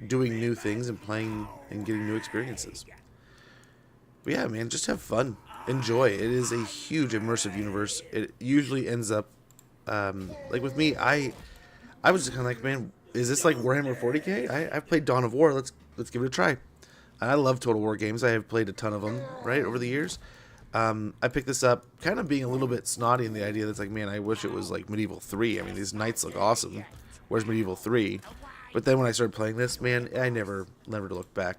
doing new things and playing and getting new experiences. But yeah, man, just have fun. Enjoy. It is a huge immersive universe. It usually ends up, like with me, I was just kind of like, man, is this like Warhammer 40k? I've played Dawn of War. Let's give it a try. And I love Total War games. I have played a ton of them, right, over the years. I picked this up kind of being a little bit snotty in the idea that's like, man, I wish it was like Medieval 3. I mean, these knights look awesome. Where's Medieval 3? But then when I started playing this, man, I never to look back.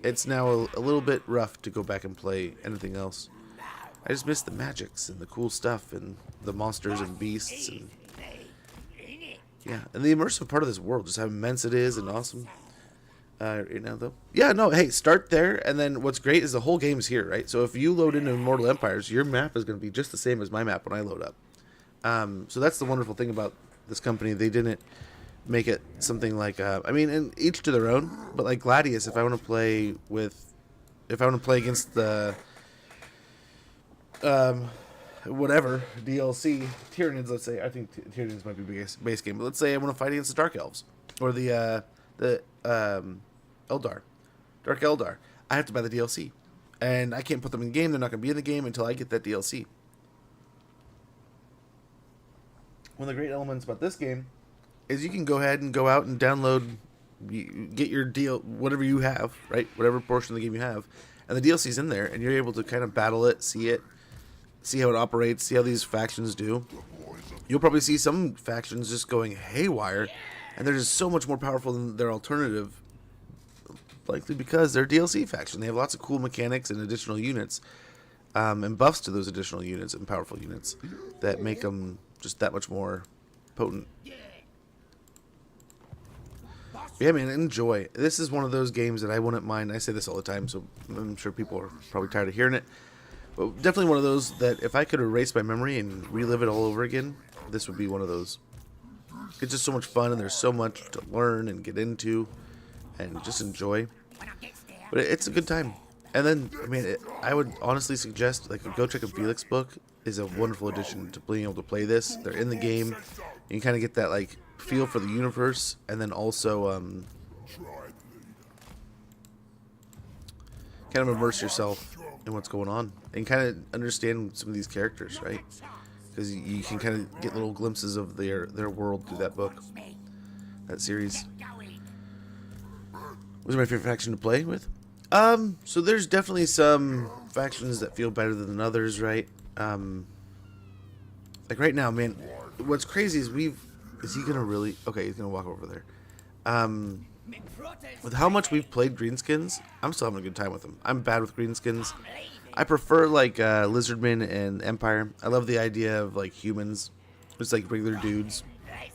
It's now a little bit rough to go back and play anything else. I just miss the magics and the cool stuff and the monsters and beasts and yeah, and the immersive part of this world, just how immense it is and awesome. Right now though, yeah, no, hey, start there, and then what's great is the whole game's here, right? So if you load into Immortal Empires, your map is going to be just the same as my map when I load up. So that's the wonderful thing about this company. They didn't make it something like I mean, and each to their own, but like Gladius, if I want to play against the whatever DLC Tyranids, let's say, I think Tyranids might be base game, but let's say I want to fight against the Dark Elves or the Eldar, Dark Eldar, I have to buy the DLC, and I can't put them in the game. They're not going to be in the game until I get that DLC. One of the great elements about this game is you can go ahead and go out and download, get your deal, whatever you have, right? Whatever portion of the game you have, and the DLC's in there, and you're able to kind of battle it, see how it operates, see how these factions do. You'll probably see some factions just going haywire, and they're just so much more powerful than their alternative, likely because they're DLC faction. They have lots of cool mechanics and additional units, and buffs to those additional units and powerful units that make them just that much more potent. Yeah, man, enjoy. This is one of those games that I wouldn't mind. I say this all the time, so I'm sure people are probably tired of hearing it. But definitely one of those that if I could erase my memory and relive it all over again, this would be one of those. It's just so much fun, and there's so much to learn and get into and just enjoy. But it's a good time. And then, I mean, I would honestly suggest, like, go check a Felix book is a wonderful addition to being able to play this. They're in the game. You can kind of get that, like, feel for the universe, and then also kind of immerse yourself and what's going on, and kind of understand some of these characters, right? Because you can kind of get little glimpses of their world through that book, that series. What's my favorite faction to play with? So there's definitely some factions that feel better than others, right? Like right now, man, what's crazy is is he gonna really, okay, he's gonna walk over there. With how much we've played greenskins, I'm still having a good time with them. I'm bad with greenskins. I prefer like lizardmen and empire. I love the idea of like humans, just like regular dudes,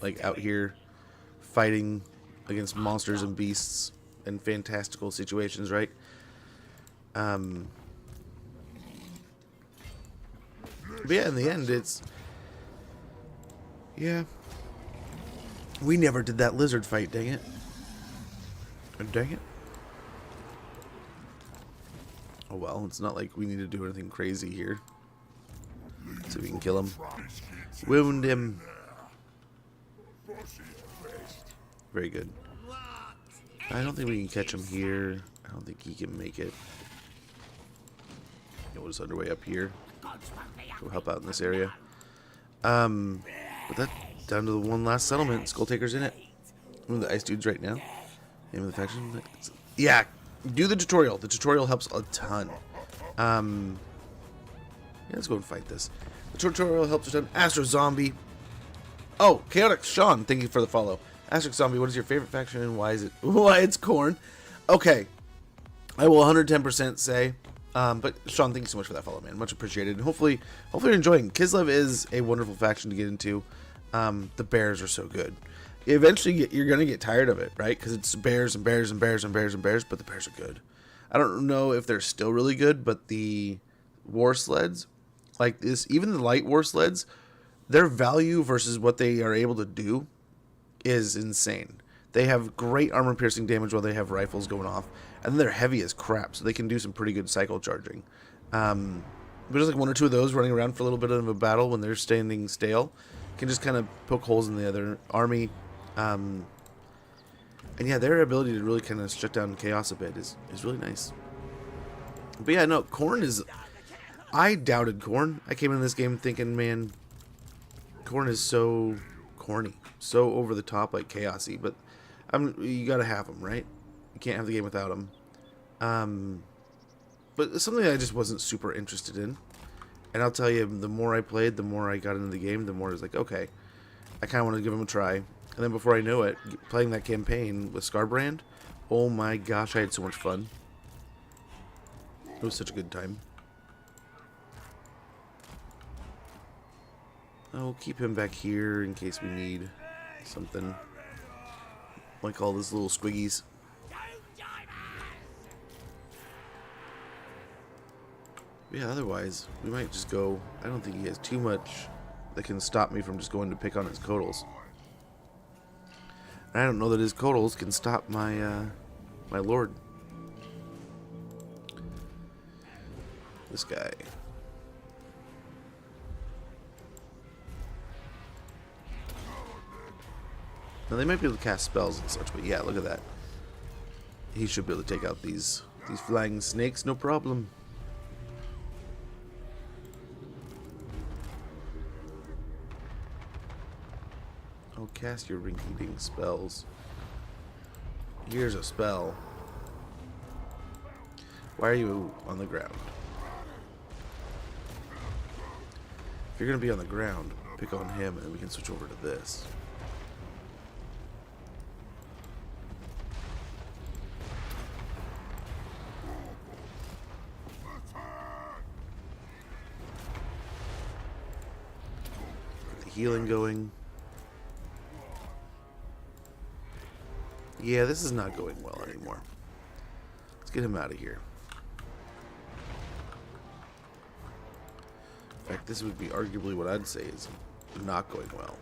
like out here fighting against monsters and beasts in fantastical situations, right? But yeah, in the end, it's, yeah. We never did that lizard fight, dang it. Dang it. Oh well, it's not like we need to do anything crazy here. So we can kill him. Wound him. Very good. I don't think we can catch him here. I don't think he can make it. We'll just underway up here. We'll help out in this area. But that down to the one last settlement. Skulltaker's in it. One of the ice dudes right now. Name of the faction. Yeah, do the tutorial. The tutorial helps a ton. Yeah, let's go and fight this. The tutorial helps a ton. Astro Zombie. Oh, Chaotic Sean, thank you for the follow. Astro Zombie, what is your favorite faction and why is it? Why it's corn? Okay, I will 110% say. But Sean, thank you so much for that follow, man. Much appreciated. And hopefully you're enjoying. Kislev is a wonderful faction to get into. The bears are so good. Eventually, you're gonna get tired of it, right? Because it's bears and bears and bears and bears and bears. But the bears are good. I don't know if they're still really good, but the war sleds, like this, even the light war sleds, their value versus what they are able to do is insane. They have great armor piercing damage while they have rifles going off, and then they're heavy as crap, so they can do some pretty good cycle charging. But just like one or two of those running around for a little bit of a battle when they're standing stale can just kind of poke holes in the other army. And yeah, their ability to really kind of shut down chaos a bit is really nice. But yeah, no, Khorne is... I doubted Khorne. I came into this game thinking, man, Khorne is so corny, so over the top, like chaosy. But you gotta have him, right? You can't have the game without him. But something I just wasn't super interested in. And I'll tell you, the more I played, the more I got into the game, the more I was like, okay, I kind of want to give him a try. And then before I knew it, playing that campaign with Scarbrand, oh my gosh, I had so much fun. It was such a good time. I'll keep him back here in case we need something. Like all those little squiggies. Yeah, otherwise, we might just go... I don't think he has too much that can stop me from just going to pick on his Codals. I don't know that his Codals can stop my, my lord. This guy. Now, they might be able to cast spells and such, but yeah, look at that. He should be able to take out these flying snakes, no problem. Oh, cast your rinky-dink spells. Here's a spell. Why are you on the ground? If you're going to be on the ground, pick on him and then we can switch over to this. Get the healing going. Yeah, this is not going well anymore. Let's get him out of here. In fact, this would be arguably what I'd say is not going well.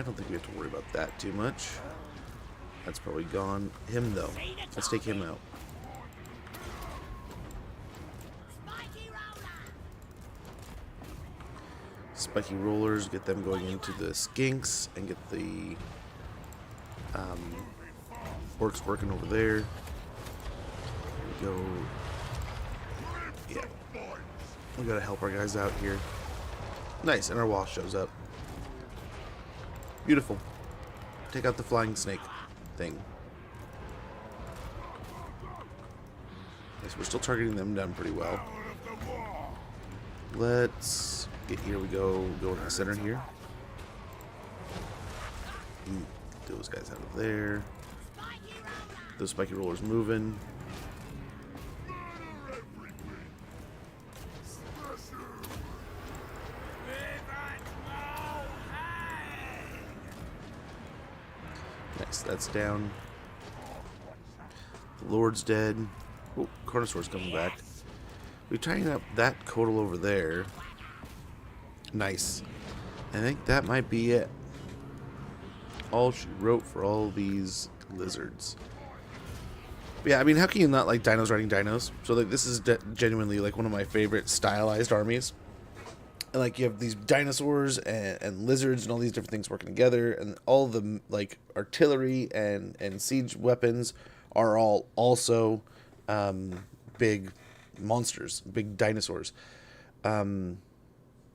I don't think we have to worry about that too much. That's probably gone. Him, though. Let's take him out. Spiky rollers, get them going into the skinks and get the orcs working over there. There we go. Yeah. We gotta help our guys out here. Nice, and our wall shows up. Beautiful. Take out the flying snake thing. Yes, we're still targeting them down pretty well. Let's get, here we go in the center here. Get those guys out of there. Those spiky rollers moving. Nice, that's down. The Lord's dead. Oh, Carnosaur's coming back. We tighten up that Codal over there. Nice. I think that might be it. All she wrote for all these lizards. But yeah, I mean, how can you not like dinos riding dinos? So like, this is genuinely like one of my favorite stylized armies. And like, you have these dinosaurs and lizards and all these different things working together, and all the like artillery and siege weapons are all also big monsters, big dinosaurs. They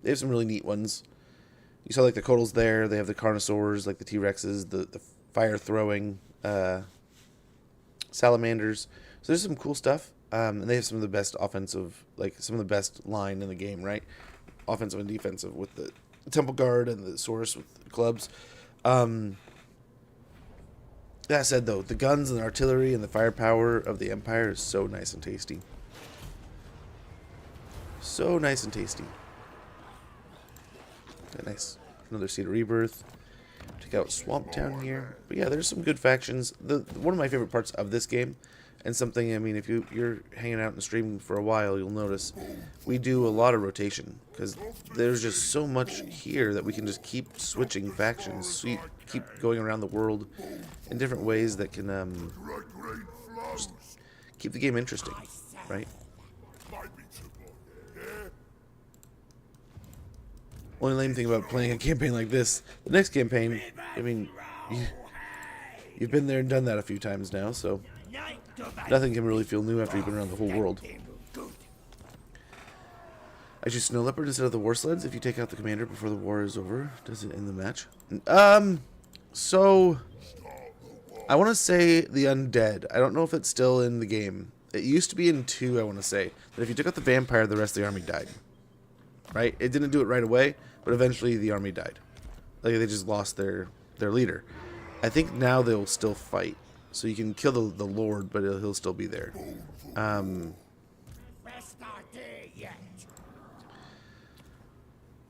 have some really neat ones. You saw like the Codals there. They have the Carnosaurs, like the T-Rexes, the fire throwing salamanders. So there's some cool stuff. And they have some of the best offensive, like some of the best line in the game, right? Offensive and defensive with the Temple Guard and the Saurus with the clubs. That said, though, the guns and the artillery and the firepower of the Empire is so nice and tasty. So nice and tasty. Okay, nice. Another Seed of Rebirth. Take out Swamp Town here. But yeah, there's some good factions. One of my favorite parts of this game, and something, I mean, if you're hanging out and streaming for a while, you'll notice we do a lot of rotation. Because there's just so much here that we can just keep switching factions. Keep going around the world in different ways that can just keep the game interesting, right? Only lame thing about playing a campaign like this, the next campaign, I mean, you've been there and done that a few times now, so nothing can really feel new after you've been around the whole world. I choose Snow Leopard instead of the War Sleds if you take out the commander before the war is over. Does it end the match? So I want to say the Undead. I don't know if it's still in the game. It used to be in 2, I want to say. That if you took out the vampire, the rest of the army died. Right? It didn't do it right away, but eventually the army died. Like, they just lost their leader. I think now they'll still fight. So you can kill the Lord, but he'll still be there.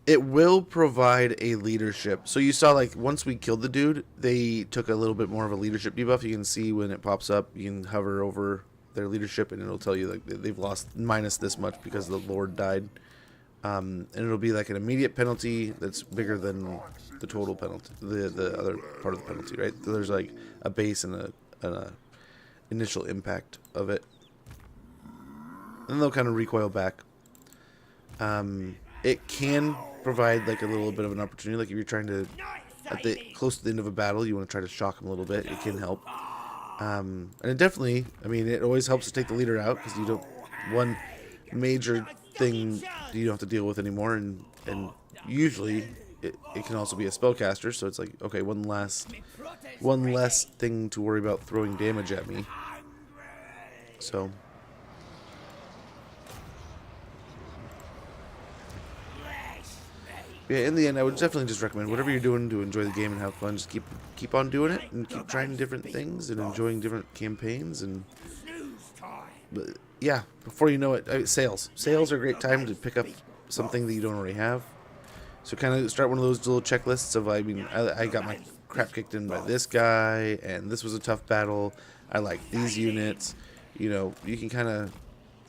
It will provide a leadership. So you saw, like, once we killed the dude, they took a little bit more of a leadership debuff. You can see when it pops up, you can hover over their leadership, and it'll tell you, like, they've lost minus this much because the Lord died. And it'll be like an immediate penalty that's bigger than the total penalty, the other part of the penalty, right? So there's like a base and a initial impact of it. And they'll kind of recoil back. It can provide like a little bit of an opportunity, like if you're trying to, close to the end of a battle, you want to try to shock them a little bit. It can help. And it definitely, I mean, it always helps to take the leader out because you don't, one major thing you don't have to deal with anymore, and usually it can also be a spellcaster, so it's like, okay, one less thing to worry about throwing damage at me. So yeah, in the end, I would definitely just recommend whatever you're doing to enjoy the game and have fun, just keep on doing it and keep trying different things and enjoying different campaigns. And but yeah, before you know it, sales are a great time to pick up something that you don't already have. So kind of start one of those little checklists of, I mean, I got my crap kicked in by this guy, and this was a tough battle. I like these units. You know, you can kind of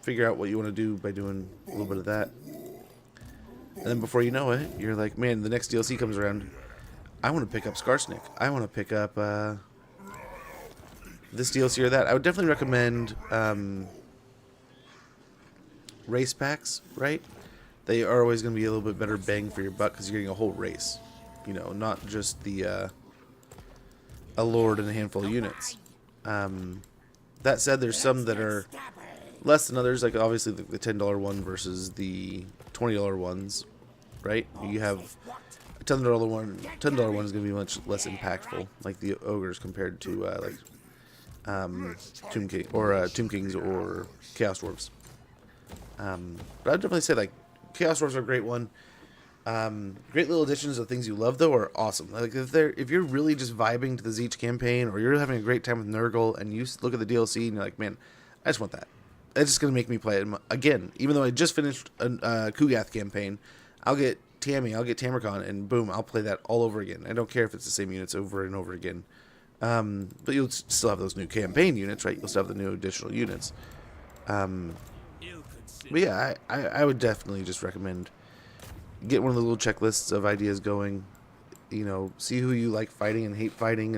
figure out what you want to do by doing a little bit of that. And then before you know it, you're like, man, the next DLC comes around. I want to pick up Skarsnik. I want to pick up this DLC or that. I would definitely recommend race packs, right? They are always going to be a little bit better bang for your buck because you're getting a whole race. You know, not just the a lord and a handful of units. That said, there's some that are less than others, like obviously the $10 one versus the $20 ones, right? You have a $10 one. $10 one is going to be much less impactful, like the ogres compared to Tomb King or Tomb Kings or Chaos Dwarves. But I'd definitely say like Chaos Dwarves are a great one. Great little additions of things you love though are awesome. Like if you're really just vibing to the Zeech campaign, or you're having a great time with Nurgle, and you look at the DLC and you're like, man, I just want that. It's just gonna make me play it again. Even though I just finished a Kugath campaign, I'll get Tammy, I'll get Tamarcon, and boom, I'll play that all over again. I don't care if it's the same units over and over again. But you'll still have those new campaign units, right? You'll still have the new additional units. But yeah, I would definitely just recommend get one of the little checklists of ideas going. You know, see who you like fighting and hate fighting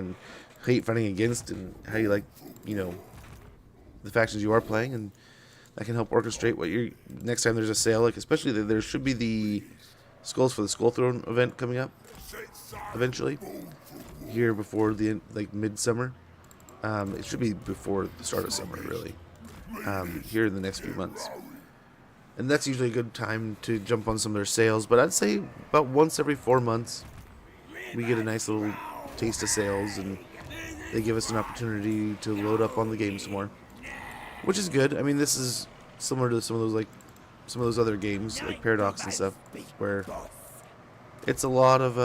against, and how you like, you know, the factions you are playing, and that can help orchestrate what you're next time there's a sale. Like especially there should be the Skulls for the Skull Throne event coming up eventually here before the like midsummer. It should be before the start of summer, really. Here in the next few months. And that's usually a good time to jump on some of their sales. But I'd say about once every 4 months, we get a nice little taste of sales, and they give us an opportunity to load up on the game some more, which is good. I mean, this is similar to some of those other games like Paradox and stuff, where it's a lot of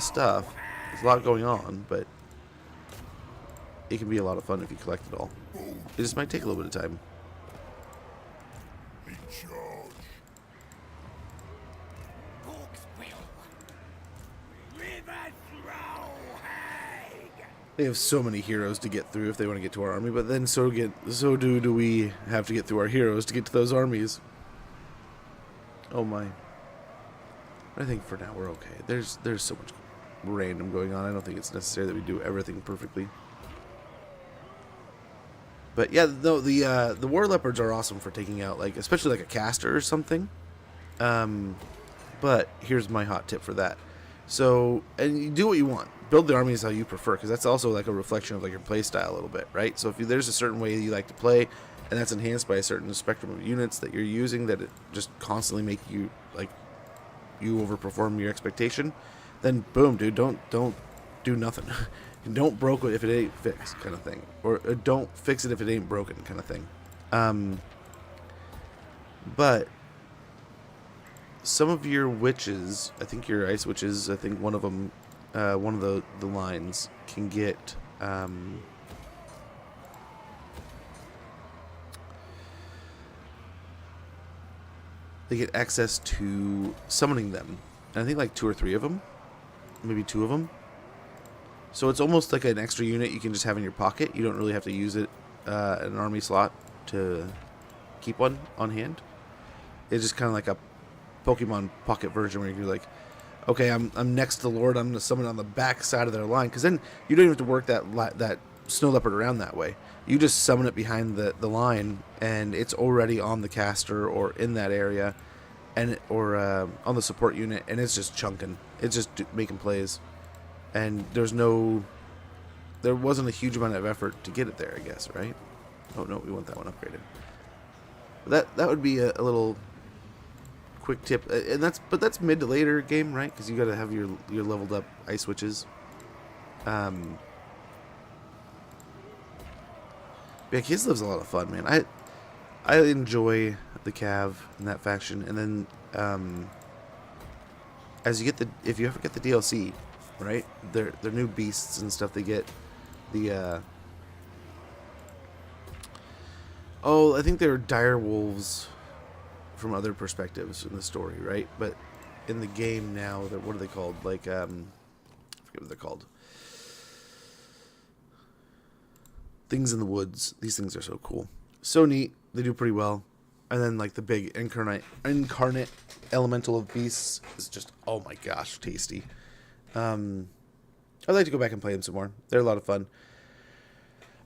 stuff. There's a lot going on, but it can be a lot of fun if you collect it all. It just might take a little bit of time. They have so many heroes to get through if they want to get to our army, but then so do we have to get through our heroes to get to those armies. Oh my. I think for now we're okay. There's so much random going on. I don't think it's necessary that we do everything perfectly. But yeah, no, the war leopards are awesome for taking out, like, especially like a caster or something. But here's my hot tip for that. So, and you do what you want. Build the armies how you prefer, because that's also like a reflection of like your play style a little bit, right? So if there's a certain way you like to play, and that's enhanced by a certain spectrum of units that you're using, that it just constantly make you like you overperform your expectation, then boom, dude, don't do nothing. Don't broke it if it ain't fixed, kind of thing, or don't fix it if it ain't broken, kind of thing. But some of your witches, I think your ice witches, I think one of them, one of the lines can get they get access to summoning them, and I think like 2 or 3 of them, maybe 2 of them. So it's almost like an extra unit you can just have in your pocket. You don't really have to use it an army slot to keep one on hand. It's just kind of like a Pokemon pocket version where you're like, okay, I'm next to the Lord. I'm going to summon on the back side of their line, because then you don't even have to work that snow leopard around that way. You just summon it behind the line, and it's already on the caster or in that area, and or on the support unit, and it's just chunking. It's just making plays. And there wasn't a huge amount of effort to get it there, I guess, right? Oh no, we want that one upgraded. That would be a little quick tip, and that's mid to later game, right? Because you got to have your leveled up ice witches. Yeah, Kislev's a lot of fun, man. I enjoy the Cav and that faction, and then as you get if you ever get the DLC. Right, they're new beasts and stuff. They get the I think they're dire wolves from other perspectives in the story, right? But in the game now, what are they called? Like I forget what they're called. Things in the woods. These things are so cool, so neat. They do pretty well. And then like the big incarnate elemental of beasts is just, oh my gosh, tasty. I'd like to go back and play them some more. They're a lot of fun.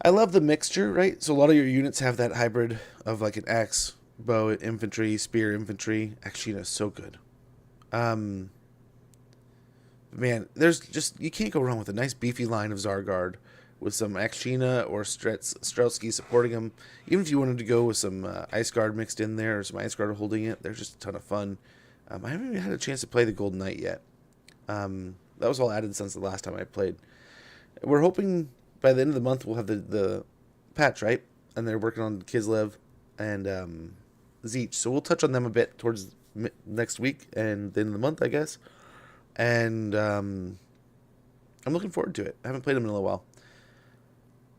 I love the mixture, right? So a lot of your units have that hybrid of like an axe, bow, infantry, spear, infantry. Akshina is so good. Man, there's just, you can't go wrong with a nice beefy line of Zargard with some Akshina or Strelsky supporting them. Even if you wanted to go with some Ice Guard mixed in there or some Ice Guard holding it, they're just a ton of fun. I haven't even had a chance to play the Golden Knight yet. That was all added since the last time I played. We're hoping by the end of the month we'll have the patch, right? And they're working on Kislev and Zeech. So we'll touch on them a bit towards next week and the end of the month, I guess. And I'm looking forward to it. I haven't played them in a little while.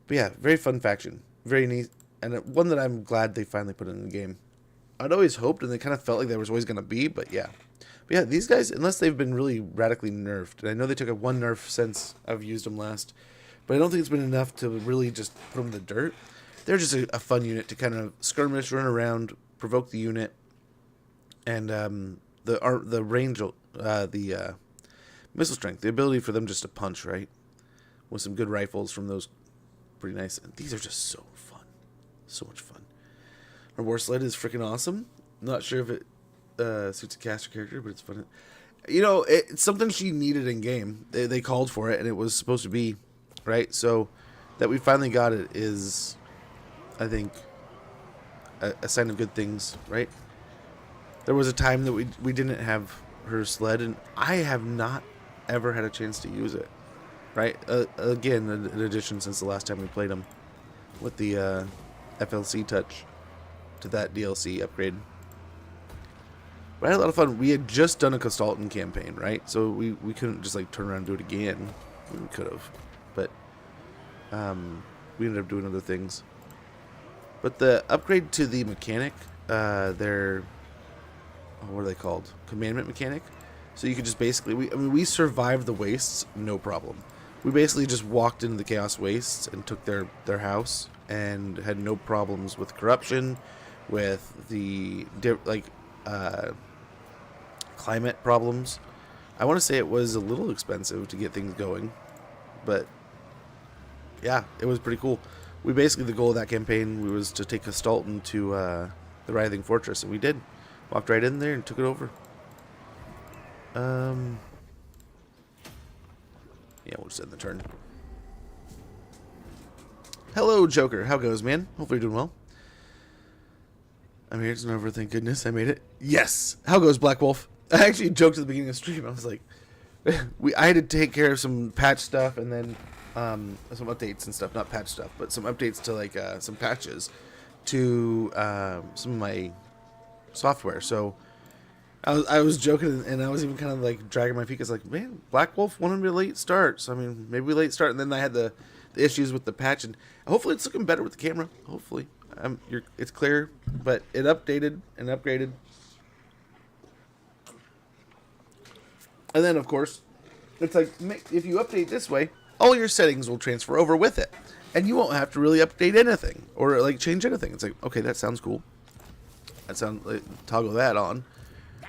But yeah, very fun faction. Very neat. And one that I'm glad they finally put in the game. I'd always hoped, and they kind of felt like there was always going to be, but yeah. But yeah, these guys, unless they've been really radically nerfed, and I know they took a one nerf since I've used them last, but I don't think it's been enough to really just put them in the dirt. They're just a fun unit to kind of skirmish, run around, provoke the unit, and the range, the missile strength, the ability for them just to punch, right? With some good rifles from those, pretty nice. And these are just so fun. So much fun. Our war sled is freaking awesome. Not sure if it suits a caster character, but it's fun. You know, it's something she needed in game. They called for it, and it was supposed to be, right? So that we finally got it is, I think, a sign of good things, right? There was a time that we didn't have her sled, and I have not ever had a chance to use it, right? Again, an addition since the last time we played them with the FLC touch to that DLC upgrade. But I had a lot of fun. We had just done a Costalton campaign, right? So we couldn't just like turn around and do it again. We could have, but we ended up doing other things. But the upgrade to the mechanic, their, what are they called? Commandment mechanic. So you could just basically, we survived the wastes, no problem. We basically just walked into the Chaos Wastes and took their house and had no problems with corruption, with the climate problems. I want to say it was a little expensive to get things going, but yeah, it was pretty cool. We basically, the goal of that campaign was to take Costalton to the Writhing Fortress, and we did. Walked right in there and took it over. Yeah, we'll just end the turn. Hello, Joker. How goes, man? Hopefully you're doing well. I'm here. It's over. Thank goodness I made it. Yes. How goes, Black Wolf? I actually joked at the beginning of the stream. I was like, I had to take care of some patch stuff and then some updates and stuff. Not patch stuff, but some updates to like some patches to some of my software. So I was joking, and I was even kind of like dragging my feet. It's like, man, Black Wolf wanted me to late start, so I mean, maybe we late start. And then I had the issues with the patch, and hopefully it's looking better with the camera. Hopefully, it's clear, but it updated and upgraded. And then, of course, it's like, if you update this way, all your settings will transfer over with it, and you won't have to really update anything or like change anything. It's like, okay, that sounds cool. That sounds like, toggle that on.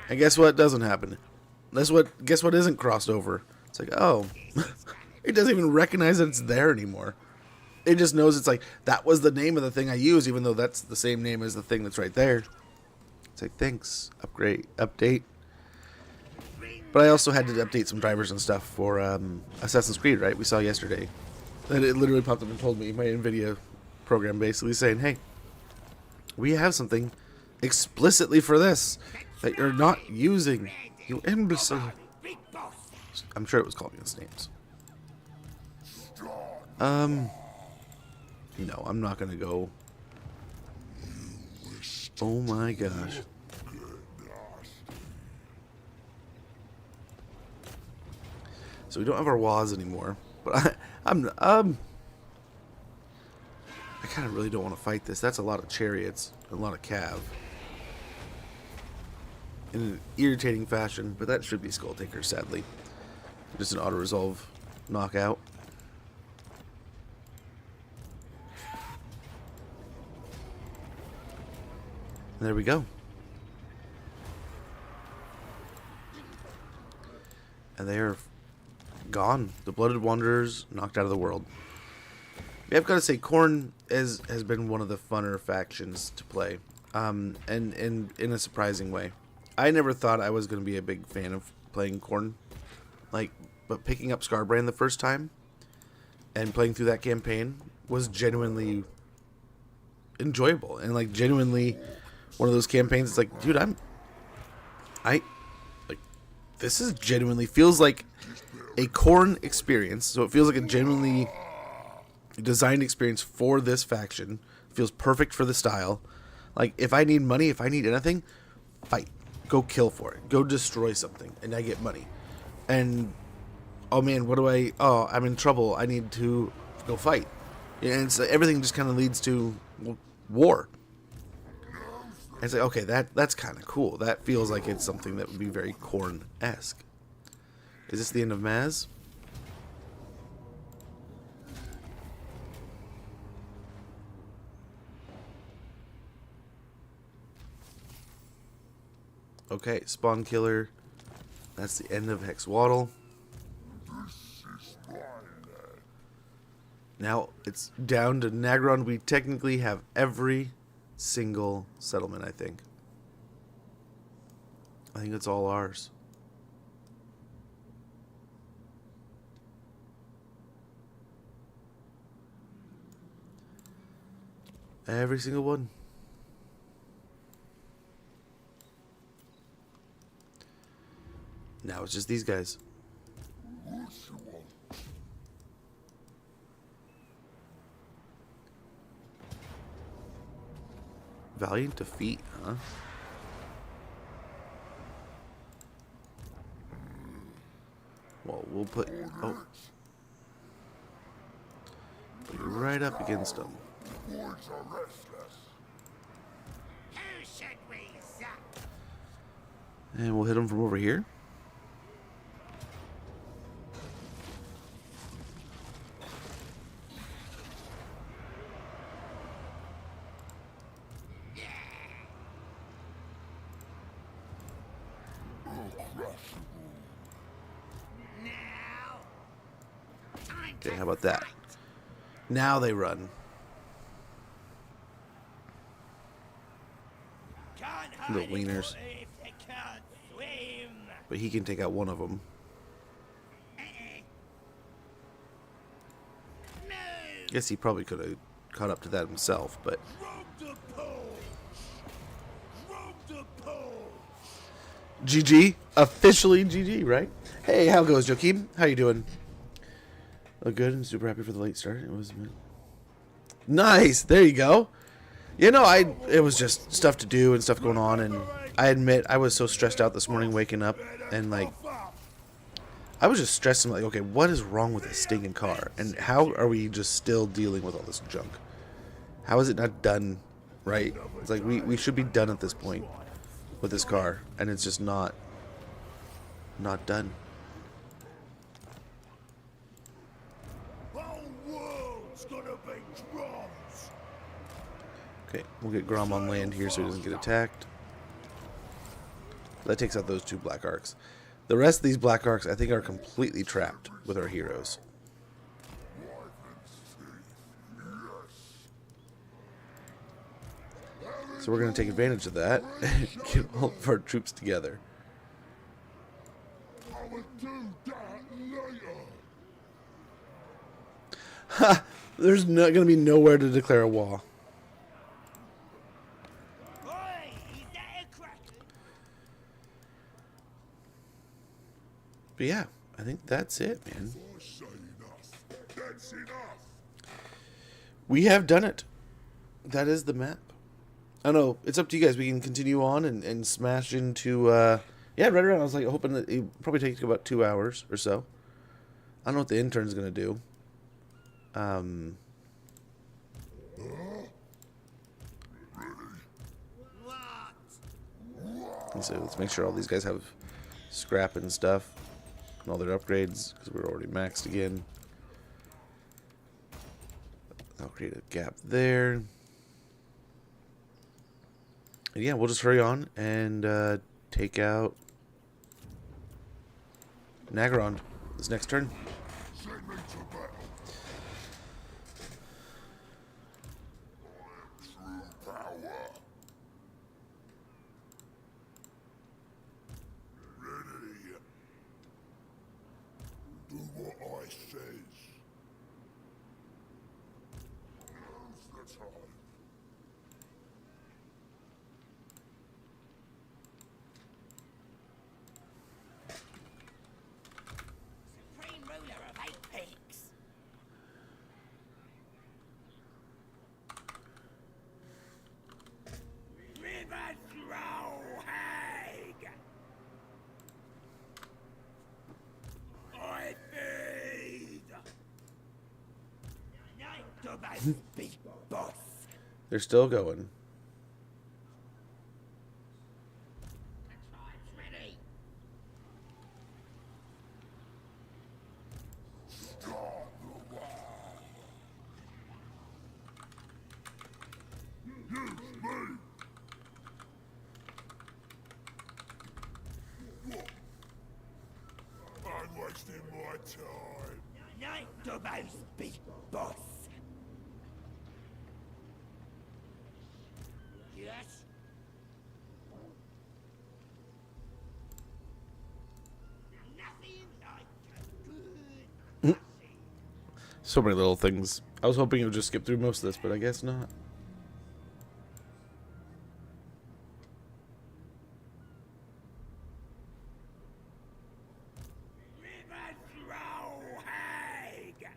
And guess what doesn't happen? Guess what isn't crossed over? It's like, oh, it doesn't even recognize that it's there anymore. It just knows it's like, that was the name of the thing I use, even though that's the same name as the thing that's right there. It's like, thanks, update. But I also had to update some drivers and stuff for Assassin's Creed, right? We saw yesterday. And it literally popped up and told me, my NVIDIA program basically saying, hey, we have something explicitly for this that you're not using, you imbecile. I'm sure it was calling us names. No, I'm not gonna go. Oh my gosh. So we don't have our Waz anymore, but I kind of really don't want to fight this. That's a lot of chariots, a lot of cav. In an irritating fashion, but that should be Skull Taker, sadly. Just an auto-resolve knockout. There we go. And they are gone. The Blooded Wanderers knocked out of the world. Yeah, I've got to say, Khorne has been one of the funner factions to play, and in a surprising way. I never thought I was going to be a big fan of playing Khorne, but picking up Scarbrand the first time and playing through that campaign was genuinely enjoyable, and like genuinely one of those campaigns. It's like, dude, this is genuinely feels like a Khorne experience. So it feels like a genuinely designed experience for this faction. Feels perfect for the style. Like, if I need money, if I need anything, fight. Go kill for it. Go destroy something, and I get money. And, oh man, I'm in trouble. I need to go fight. And it's, everything just kind of leads to war. And it's like, okay, that's kind of cool. That feels like it's something that would be very Khorne-esque. Is this the end of Maz? Okay, Spawn Killer. That's the end of Hexwaddle. Now it's down to Nagron. We technically have every single settlement, I think. I think it's all ours. Every single one. Now it's just these guys. Valiant defeat, huh? Well, we'll put you right up against them. Boys are restless. Who should we zap? And we'll hit them from over here. Now. Time Okay, to how about that? fight. Now they run. Can't The hide wieners. it if they can't swim. But he can take out one of them. No. Guess he probably could have caught up to that himself, but Rub the poles. Rub the poles. GG. Officially GG, right? Hey, how goes, Joakim? How you doing? Oh, good. I'm super happy for the late start. It was nice. There you go. You know, it was just stuff to do and stuff going on, and I admit I was so stressed out this morning waking up, and like I was just stressing, like, okay, what is wrong with this stinking car, and how are we just still dealing with all this junk? How is it not done right? It's like we should be done at this point with this car, and it's just not done. Whole world's gonna be drums. Okay, we'll get Grom on land here so he doesn't get attacked. That takes out those two Black Arcs. The rest of these Black Arcs, I think, are completely trapped with our heroes. So we're going to take advantage of that and get all of our troops together. I will do that later. Ha! There's not going to be nowhere to declare a war. Oi, is that a crack? But yeah, I think that's it, man. I say enough. That's enough. We have done it. That is the map. I don't know. It's up to you guys. We can continue on and smash into... yeah, right around. I was like hoping that it would probably take about 2 hours or so. I don't know what the intern's going to do. What? So let's make sure all these guys have scrap and stuff. And all their upgrades, because we're already maxed again. I'll create a gap there. And yeah, we'll just hurry on and take out Nagron. this next turn. Send me to battle. I am true power. Ready. Do what I says. Now's the time. Supreme ruler of 8 peaks. River throw hag. I feed. Night Gorbad big boss. They're still going. Tribe's ready. Start the war. Use me. What? I'm wasting my time. Night Gorbad's big boss. Yes. Nothing like a good So many little things. I was hoping it would just skip through most of this, but I guess not. river throw hag.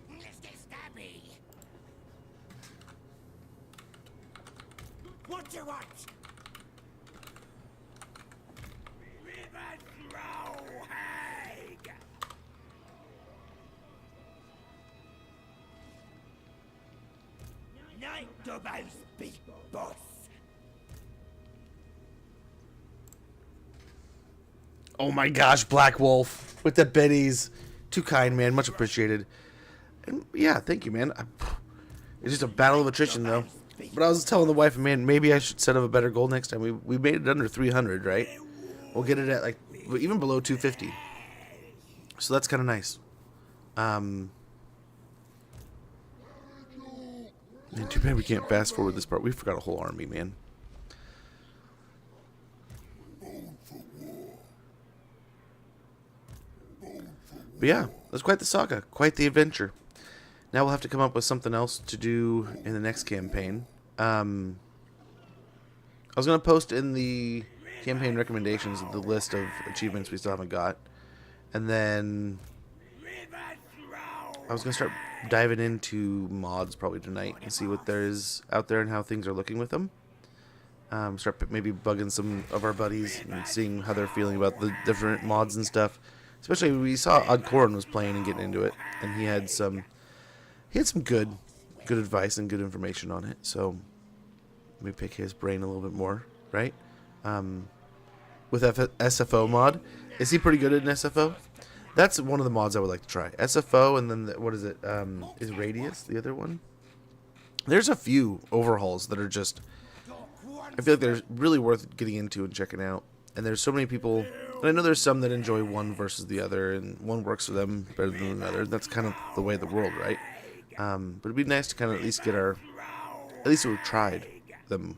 Let's get stabby. What you want? River throw hag. Night Gorbad's big boss. Oh my gosh, Black Wolf with the biddies. Too kind, man. Much appreciated. And yeah, thank you, man. It's just a battle of attrition, though. But I was telling the wife, man, maybe I should set up a better goal next time. We made it under 300, right? We'll get it at, like, even below 250. So that's kind of nice. Man, too bad we can't fast forward this part. We forgot a whole army, man. But yeah, that's quite the saga, quite the adventure. Now we'll have to come up with something else to do in the next campaign. I was going to post in the campaign recommendations the list of achievements we still haven't got. And then I was going to start diving into mods probably tonight and see what there is out there and how things are looking with them. Start maybe bugging some of our buddies and seeing how they're feeling about the different mods and stuff. Especially we saw Oddcorin was playing and getting into it, and he had some good advice and good information on it. So let me pick his brain a little bit more, right? With SFO mod, is he pretty good at an SFO? That's one of the mods I would like to try. SFO, and then what is it? Is Radius the other one? There's a few overhauls that are just, I feel like they're really worth getting into and checking out. And there's so many people, and I know there's some that enjoy one versus the other, and one works for them better than another. That's kind of the way of the world, right? But it'd be nice to kind of at least get at least we've tried them.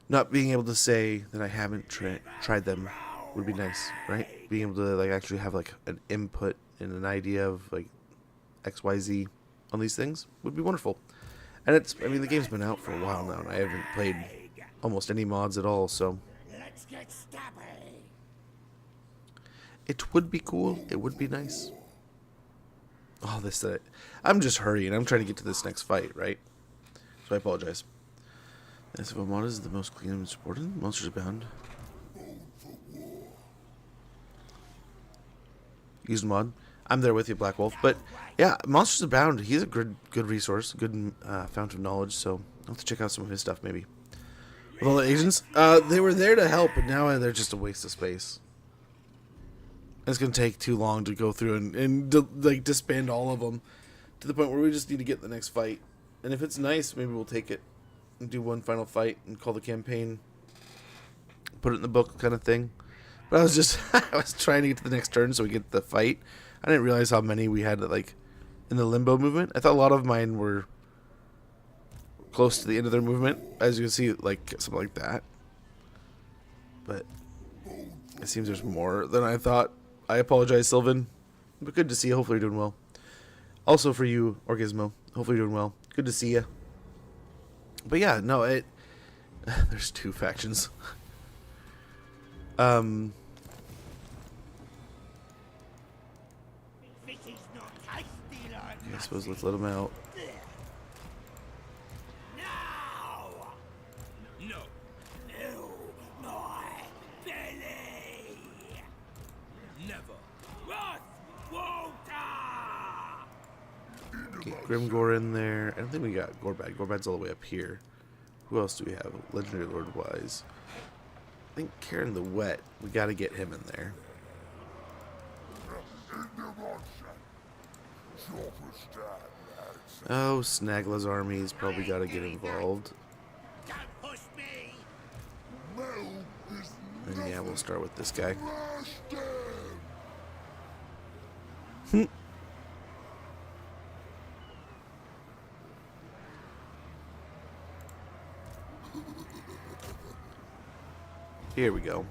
Not being able to say that I haven't tried them would be nice, right? Being able to like actually have like an input and an idea of like XYZ on these things would be wonderful. And I mean, the game's been out for a while now, and I haven't played almost any mods at all, so Let's get stabby. it would be cool. It would be nice. Oh, I'm just hurrying. I'm trying to get to this next fight, right? So I apologize. SFO mod is the most clean and supported. Monsters Abound. Use mod. I'm there with you, Black Wolf. But yeah, Monsters Abound. He's a good resource, good fount of knowledge. So I'll have to check out some of his stuff maybe. With all the agents, they were there to help, but now they're just a waste of space. It's gonna take too long to go through and like disband all of them to the point where we just need to get the next fight. And if it's nice, maybe we'll take it. and do one final fight and call the campaign, put it in the book kind of thing. But I was just I was trying to get to the next turn so we get the fight. I didn't realize how many we had like in the limbo movement. I thought a lot of mine were close to the end of their movement, as you can see, like something like that. But it seems there's more than I thought. I apologize, Sylvan. But good to see you. Hopefully you're doing well. Also for you, Orgizmo. Hopefully you're doing well. Good to see you. But yeah, no, there's two factions. This is not tasty like I suppose let's let them out. now. No. Fill my belly. Never. Wrath water. Get Grimgor in there. I don't think we got Gorbad. Gorbad's all the way up here. Who else do we have? Legendary Lord Wise. I think Karen the Wet. We got to get him in there. Oh, Snagla's army's probably got to get involved. Don't push me. And yeah, we'll start with this guy. Here we go.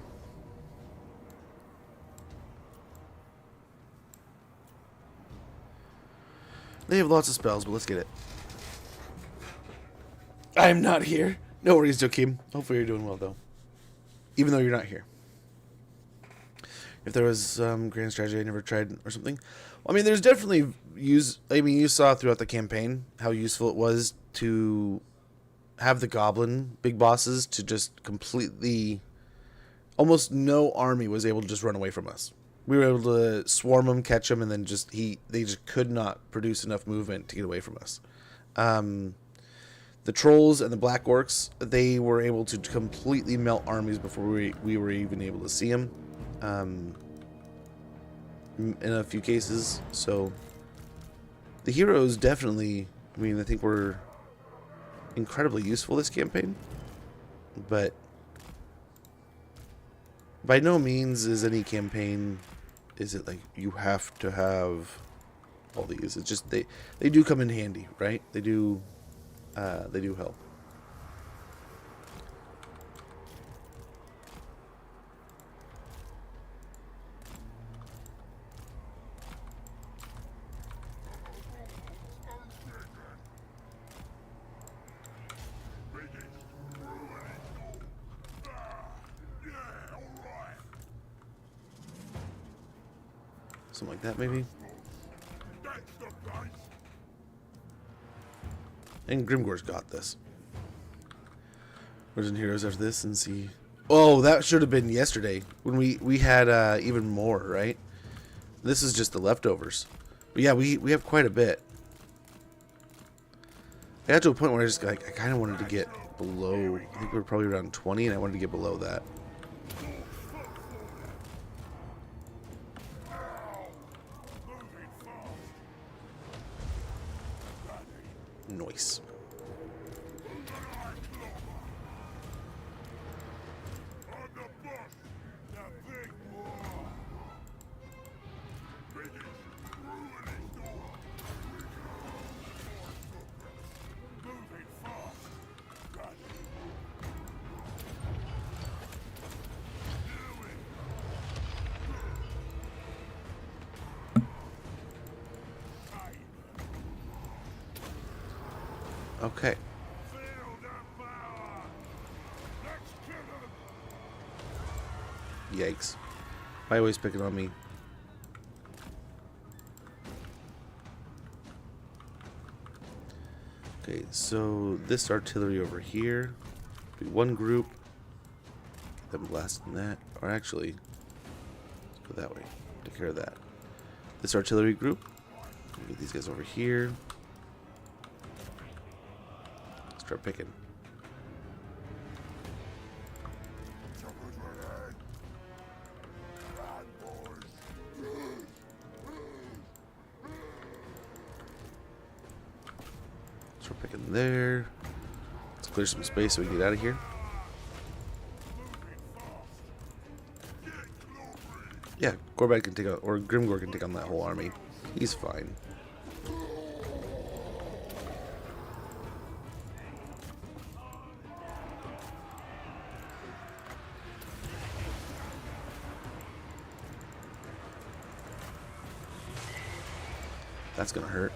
They have lots of spells, but let's get it. I'm not here. No worries, Joakim. Hopefully you're doing well, though. Even though you're not here. If there was grand strategy I never tried or something. Well, I mean, there's definitely I mean, you saw throughout the campaign how useful it was to have the goblin big bosses to just completely... Almost no army was able to just run away from us. We were able to swarm them, catch them, and then they just could not produce enough movement to get away from us. The trolls and the black orcs, they were able to completely melt armies before we were even able to see them. In a few cases, so the heroes definitely, I mean, I think were incredibly useful this campaign, but by no means is any campaign, is it like you have to have all these. It's just they do come in handy, right? They do help. Something like that, maybe. And Grimgor's got this. Where's in Heroes after this and see? Oh, that should have been yesterday when we had even more, right? This is just the leftovers. But yeah, we have quite a bit. I got to a point where I kind of wanted to get below. I think we were probably around 20, and I wanted to get below that. Nice. Okay. Yikes. Why always picking on me? Okay, so this artillery over here, be one group, get them blasting that, or actually, let's go that way, take care of that. This artillery group, get these guys over here, start picking. Start picking there. Let's clear some space so we can get out of here. Yeah, Gorbad can take on, or Grimgor can take on that whole army. He's fine. That's gonna hurt.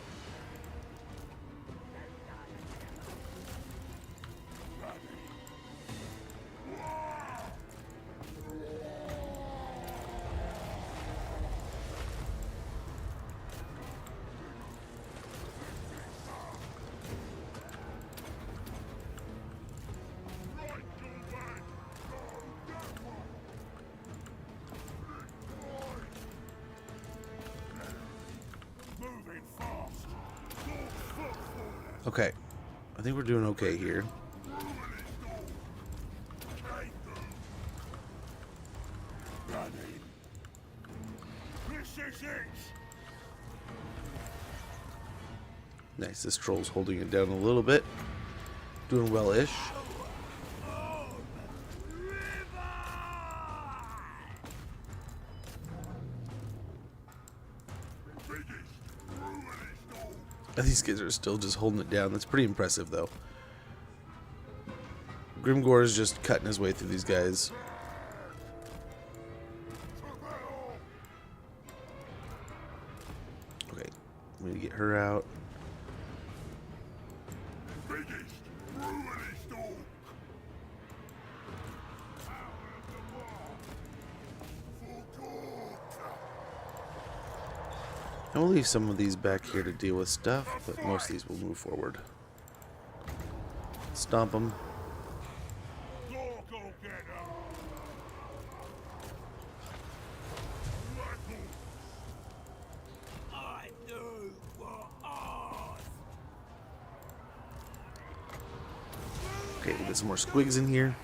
Okay, I think we're doing okay here. Nice, this troll's holding it down a little bit. Doing well-ish. These guys are still just holding it down. That's pretty impressive, though. Grimgor is just cutting his way through these guys. Okay, we need to get her out. And we'll leave some of these back here to deal with stuff, but most of these will move forward. Stomp them. Okay, we'll get some more squigs in here.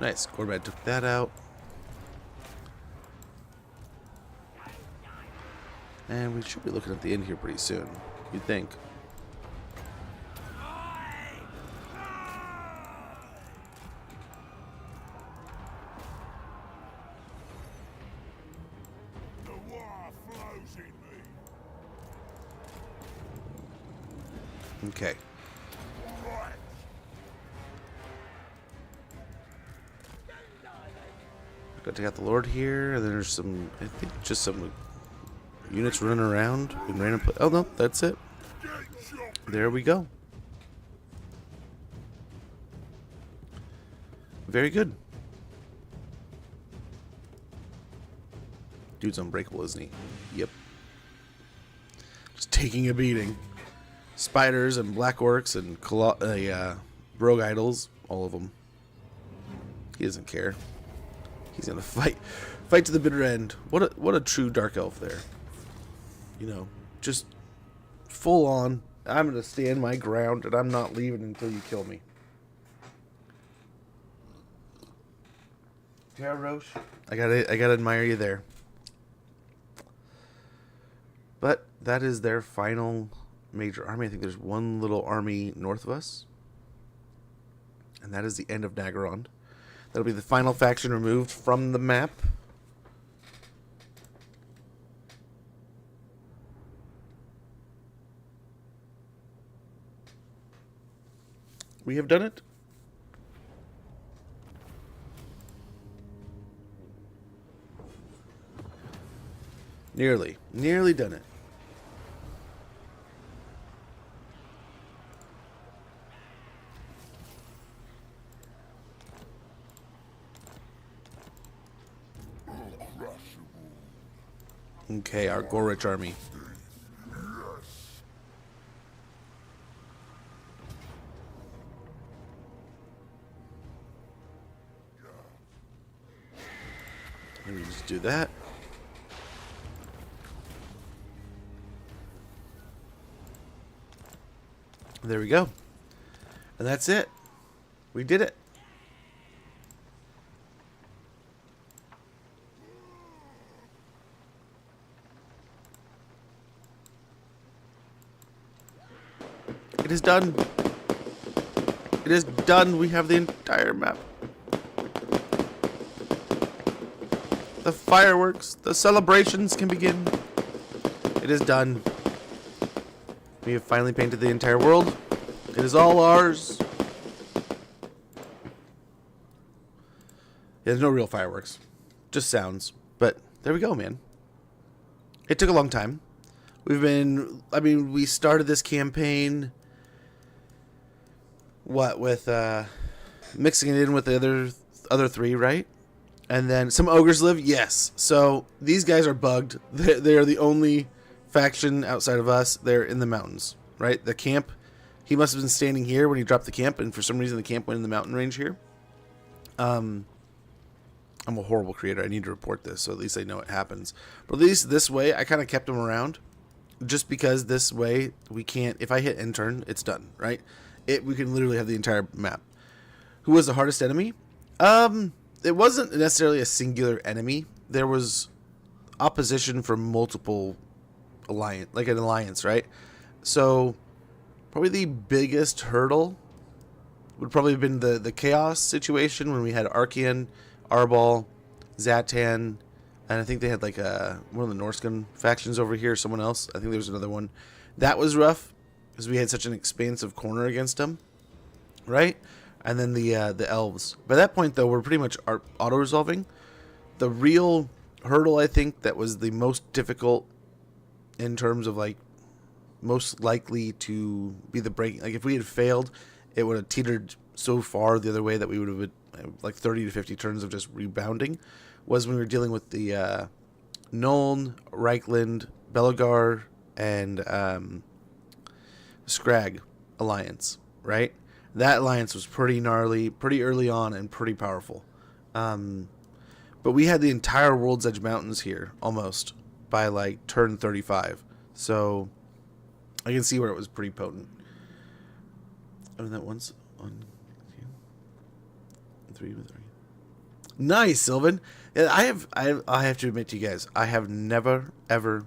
Nice, Gorbad took that out. And we should be looking at the end here pretty soon, you'd think. The war flows in me. Okay. Right. Got to take out the Lord here, and then there's some, I think, just some units running around in random places. Oh no, that's it. There we go. Very good. Dude's unbreakable, isn't he? Yep. Just taking a beating. Spiders and black orcs and rogue idols, all of them. He doesn't care. He's gonna fight to the bitter end. What a true dark elf there. You know, just full on. I'm gonna stand my ground, and I'm not leaving until you kill me. Yeah, Roche. I gotta admire you there. But that is their final major army. I think there's one little army north of us, and that is the end of Naggarond. That'll be the final faction removed from the map. We have done it. Nearly done it. Okay, our Gorich army. Let me just do that. There we go. And that's it. We did it. It is done. It is done. We have the entire map. The fireworks, the celebrations can begin. It is done. We have finally painted the entire world. It is all ours. Yeah, there's no real fireworks. Just sounds. But there we go, man. It took a long time. We started this campaign, with mixing it in with the other three, right? And then some ogres live, yes. So these guys are bugged. They're the only faction outside of us. They're in the mountains, right? The camp, he must have been standing here when he dropped the camp, and for some reason the camp went in the mountain range here. I'm a horrible creator. I need to report this, so at least I know it happens. But at least this way, I kind of kept them around, just because this way we can't. If I hit end turn, it's done, right? We can literally have the entire map. Who was the hardest enemy? It wasn't necessarily a singular enemy. There was opposition from multiple alliance, right? So probably the biggest hurdle would probably have been the chaos situation when we had Archean, Arbol, Zatan, and I think they had like one of the Norscan factions over here, someone else. I think there was another one. That was rough because we had such an expansive corner against them, right? And then the elves. By that point, though, we're pretty much auto-resolving. The real hurdle, I think, that was the most difficult in terms of, like, most likely to be the breaking. Like, if we had failed, it would have teetered so far the other way that we would have been, like, 30 to 50 turns of just rebounding, was when we were dealing with the Nuln, Reichland, Belagar, and Scrag alliance, right? That alliance was pretty gnarly, pretty early on, and pretty powerful. But we had the entire World's Edge Mountains here, almost, by, like, turn 35. So, I can see where it was pretty potent. Oh, that one's on 3 with 3. Nice, Sylvan. I have to admit to you guys, I have never, ever...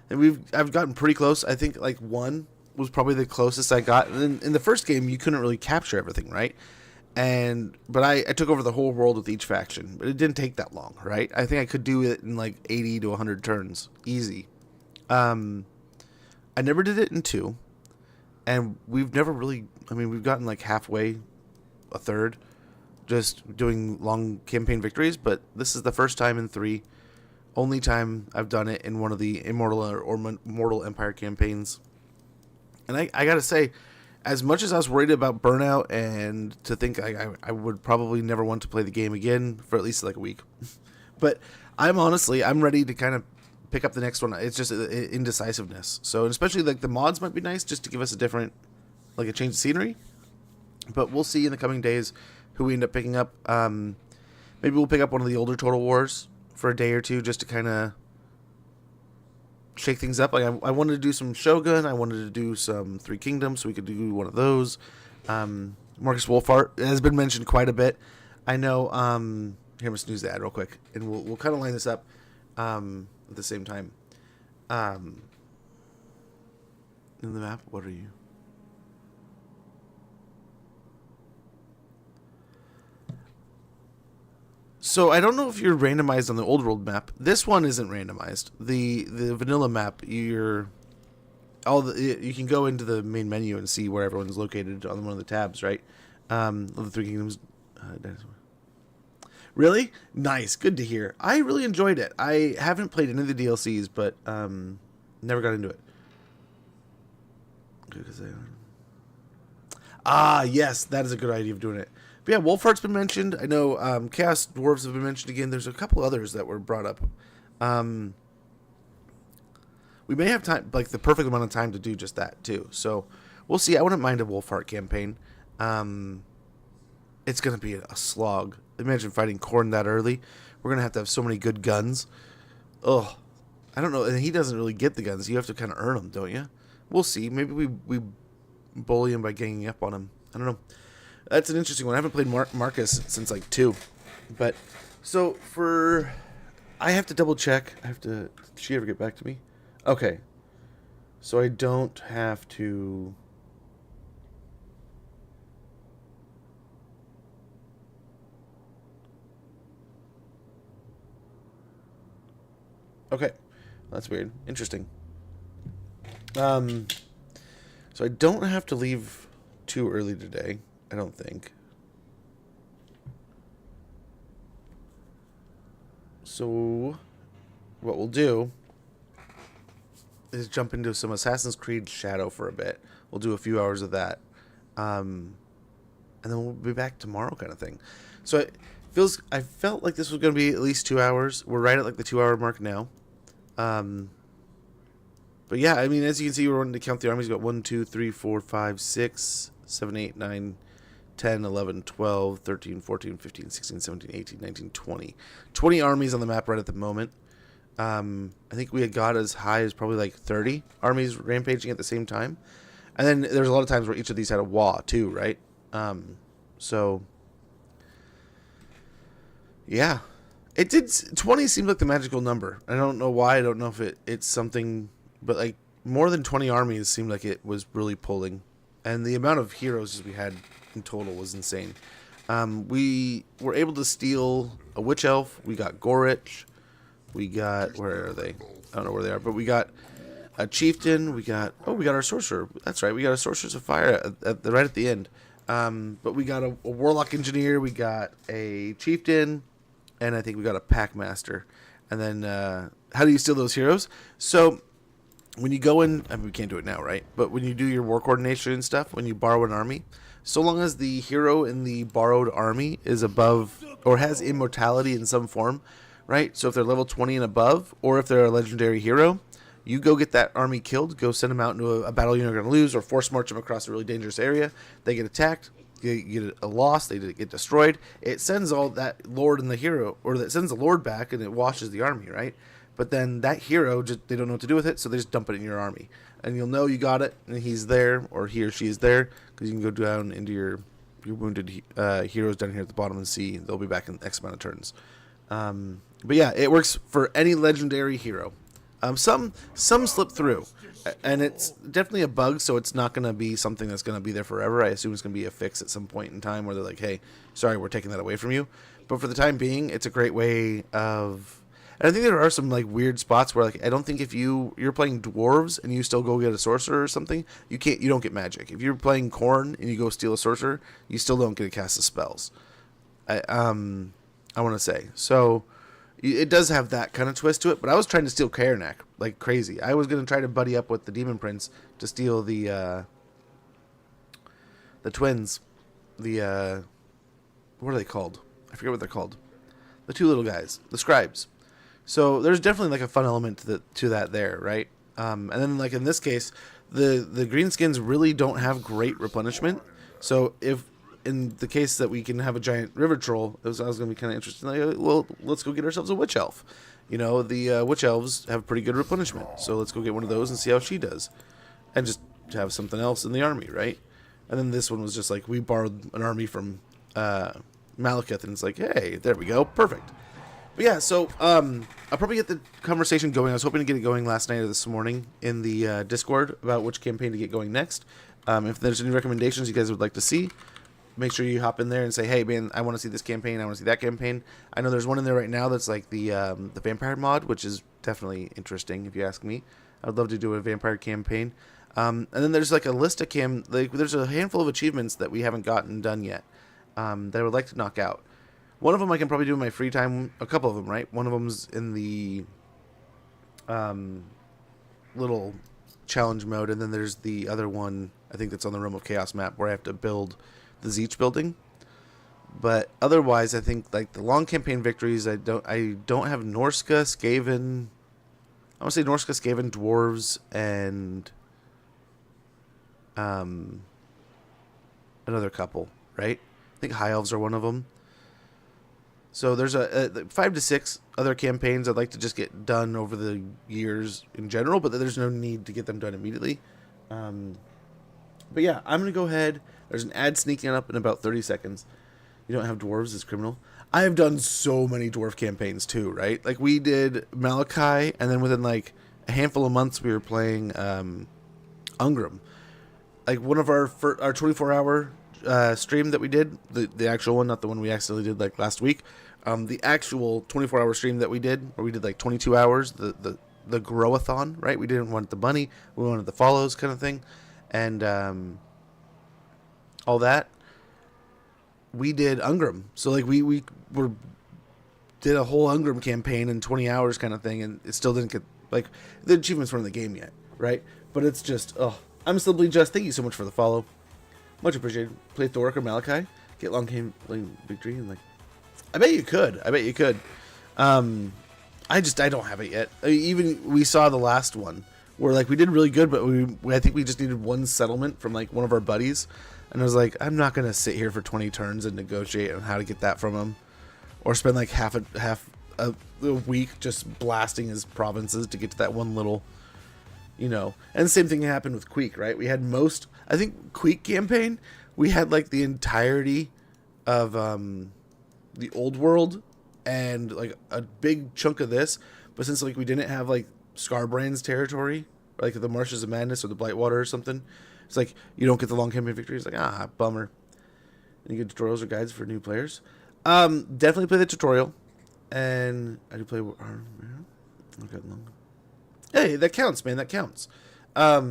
And I've gotten pretty close. I think, like, 1... was probably the closest I got. And in the first game, you couldn't really capture everything, right? But I took over the whole world with each faction, but it didn't take that long, right? I think I could do it in like 80 to 100 turns, easy. I never did it in 2, and we've never really. I mean, we've gotten like halfway, a third, just doing long campaign victories. But this is the first time in 3, only time I've done it in one of the Immortal or Mortal Empire campaigns. And I gotta say, as much as I was worried about burnout and to think I would probably never want to play the game again for at least like a week, but I'm ready to kind of pick up the next one. It's just indecisiveness. So especially like the mods might be nice just to give us a different, like a change of scenery. But we'll see in the coming days who we end up picking up. Maybe we'll pick up one of the older Total Wars for a day or two just to kind of shake things up. Like I wanted to do some Shogun. I wanted to do some Three Kingdoms, so we could do one of those. Marcus Wolfhart has been mentioned quite a bit. I know. Here, I'm gonna snooze the ad real quick, and we'll kind of line this up at the same time. In the map, what are you? So I don't know if you're randomized on the old world map. This one isn't randomized. The vanilla map, you can go into the main menu and see where everyone's located on one of the tabs, right? Of the Three Kingdoms. Really? Nice. Good to hear. I really enjoyed it. I haven't played any of the DLCs, but never got into it. Yes, that is a good idea of doing it. But yeah, Wolfheart's been mentioned. I know Chaos Dwarves have been mentioned again. There's a couple others that were brought up. We may have time, like the perfect amount of time to do just that too. So we'll see. I wouldn't mind a Wolfheart campaign. It's going to be a slog. Imagine fighting Khorne that early. We're going to have so many good guns. Ugh. I don't know. And he doesn't really get the guns. You have to kind of earn them, don't you? We'll see. Maybe we bully him by ganging up on him. I don't know. That's an interesting one. I haven't played Marcus since like 2. But so I have to double check. Did she ever get back to me? Okay. So I don't have to Okay. That's weird. Interesting. So I don't have to leave too early today, I don't think. So what we'll do is jump into some Assassin's Creed Shadow for a bit. We'll do a few hours of that. And then we'll be back tomorrow kind of thing. So I felt like this was going to be at least 2 hours. We're right at like the 2 hour mark now. But yeah, I mean, as you can see, we're wanting to count the armies. We've got 1, 2, 3, 4, 5, 6, 7, 8, 9, 10, 11, 12, 13, 14, 15, 16, 17, 18, 19, 20. 20 armies on the map right at the moment. I think we had got as high as probably like 30 armies rampaging at the same time. And then there's a lot of times where each of these had a WA too, right? So yeah, it did. 20 seems like the magical number. I don't know why. I don't know if it's something, but like more than 20 armies seemed like it was really pulling, and the amount of heroes we had in total was insane. We were able to steal a witch elf. We got Gorich. We got, where are they? I don't know where they are, but we got a chieftain. We got our sorcerer. That's right. We got a sorceress of fire right at the end. But we got a warlock engineer. We got a chieftain, and I think we got a pack master. And then how do you steal those heroes? So when you go in, I mean, we can't do it now, right? But when you do your war coordination and stuff, when you borrow an army, so long as the hero in the borrowed army is above or has immortality in some form, right? So if they're level 20 and above, or if they're a legendary hero, you go get that army killed, go send them out into a battle you're going to lose, or force march them across a really dangerous area. They get attacked, you get a loss, they get destroyed. It sends all that lord and the hero, or that sends the lord back, and it washes the army, right? But then that hero, they don't know what to do with it, so they just dump it in your army. And you'll know you got it, and he's there, or he or she is there, because you can go down into your wounded heroes down here at the bottom and see they'll be back in X amount of turns. But yeah, it works for any legendary hero. Some slip through, and it's definitely a bug, so it's not going to be something that's going to be there forever. I assume it's going to be a fix at some point in time where they're like, hey, sorry, we're taking that away from you. But for the time being, it's a great way of... And I think there are some like weird spots where like I don't think if you're playing dwarves and you still go get a sorcerer or something, you don't get magic. If you're playing Khorne and you go steal a sorcerer, you still don't get to cast the spells. I want to say so. It does have that kind of twist to it, but I was trying to steal Karnak like crazy. I was going to try to buddy up with the Demon Prince to steal the twins. What are they called? I forget what they're called. The two little guys, the scribes. So there's definitely like a fun element to that there, right? And then like in this case, the greenskins really don't have great replenishment. So if in the case that we can have a giant river troll, I was going to be kind of interested. Like, well, let's go get ourselves a witch elf. You know, the witch elves have pretty good replenishment, so let's go get one of those and see how she does, and just have something else in the army, right? And then this one was just like we borrowed an army from Malekith, and it's like, hey, there we go, perfect. But yeah, so I'll probably get the conversation going. I was hoping to get it going last night or this morning in the Discord about which campaign to get going next. If there's any recommendations you guys would like to see, make sure you hop in there and say, hey, man, I want to see this campaign. I want to see that campaign. I know there's one in there right now that's like the vampire mod, which is definitely interesting if you ask me. I would love to do a vampire campaign. And then there's like a list of there's a handful of achievements that we haven't gotten done yet that I would like to knock out. One of them I can probably do in my free time. A couple of them, right? One of them's in the little challenge mode, and then there's the other one, I think that's on the Realm of Chaos map, where I have to build the Zeech building. But otherwise, I think like the long campaign victories, I don't have Norska, Skaven. I want to say Norska, Skaven, dwarves, and another couple, right? I think high elves are one of them. So there's a 5 to 6 other campaigns I'd like to just get done over the years in general, but there's no need to get them done immediately. But yeah, I'm going to go ahead. There's an ad sneaking up in about 30 seconds. You don't have dwarves, it's criminal. I have done so many dwarf campaigns too, right? Like we did Malachi, and then within like a handful of months we were playing Ungram. Like one of our 24-hour stream that we did, the actual one, not the one we accidentally did like last week, The actual 24-hour stream that we did, where we did like 22 hours, the grow-a-thon, right? We didn't want the money, we wanted the follows kind of thing, and all that. We did Ungram, so like we were did a whole Ungram campaign in 20 hours kind of thing, and it still didn't get like the achievements weren't in the game yet, right? But it's just I'm simply just thank you so much for the follow, much appreciated. Play Thoric or Malachi, get long game victory, and like I bet you could. I don't have it yet. I mean, even we saw the last one where like we did really good, but I think we just needed one settlement from like one of our buddies, and I was like, I'm not gonna sit here for 20 turns and negotiate on how to get that from him, or spend like half a week just blasting his provinces to get to that one little, you know. And the same thing happened with Queek, right? We had I think Queek campaign, we had like the entirety of the old world and like a big chunk of this, but since like we didn't have like Scarbrand's territory, like the Marshes of Madness or the Blightwater or something, it's like you don't get the long campaign victory. It's like bummer. And you get tutorials or guides for new players. Definitely play the tutorial, and I do play. Okay, hey, that counts, man. That counts. But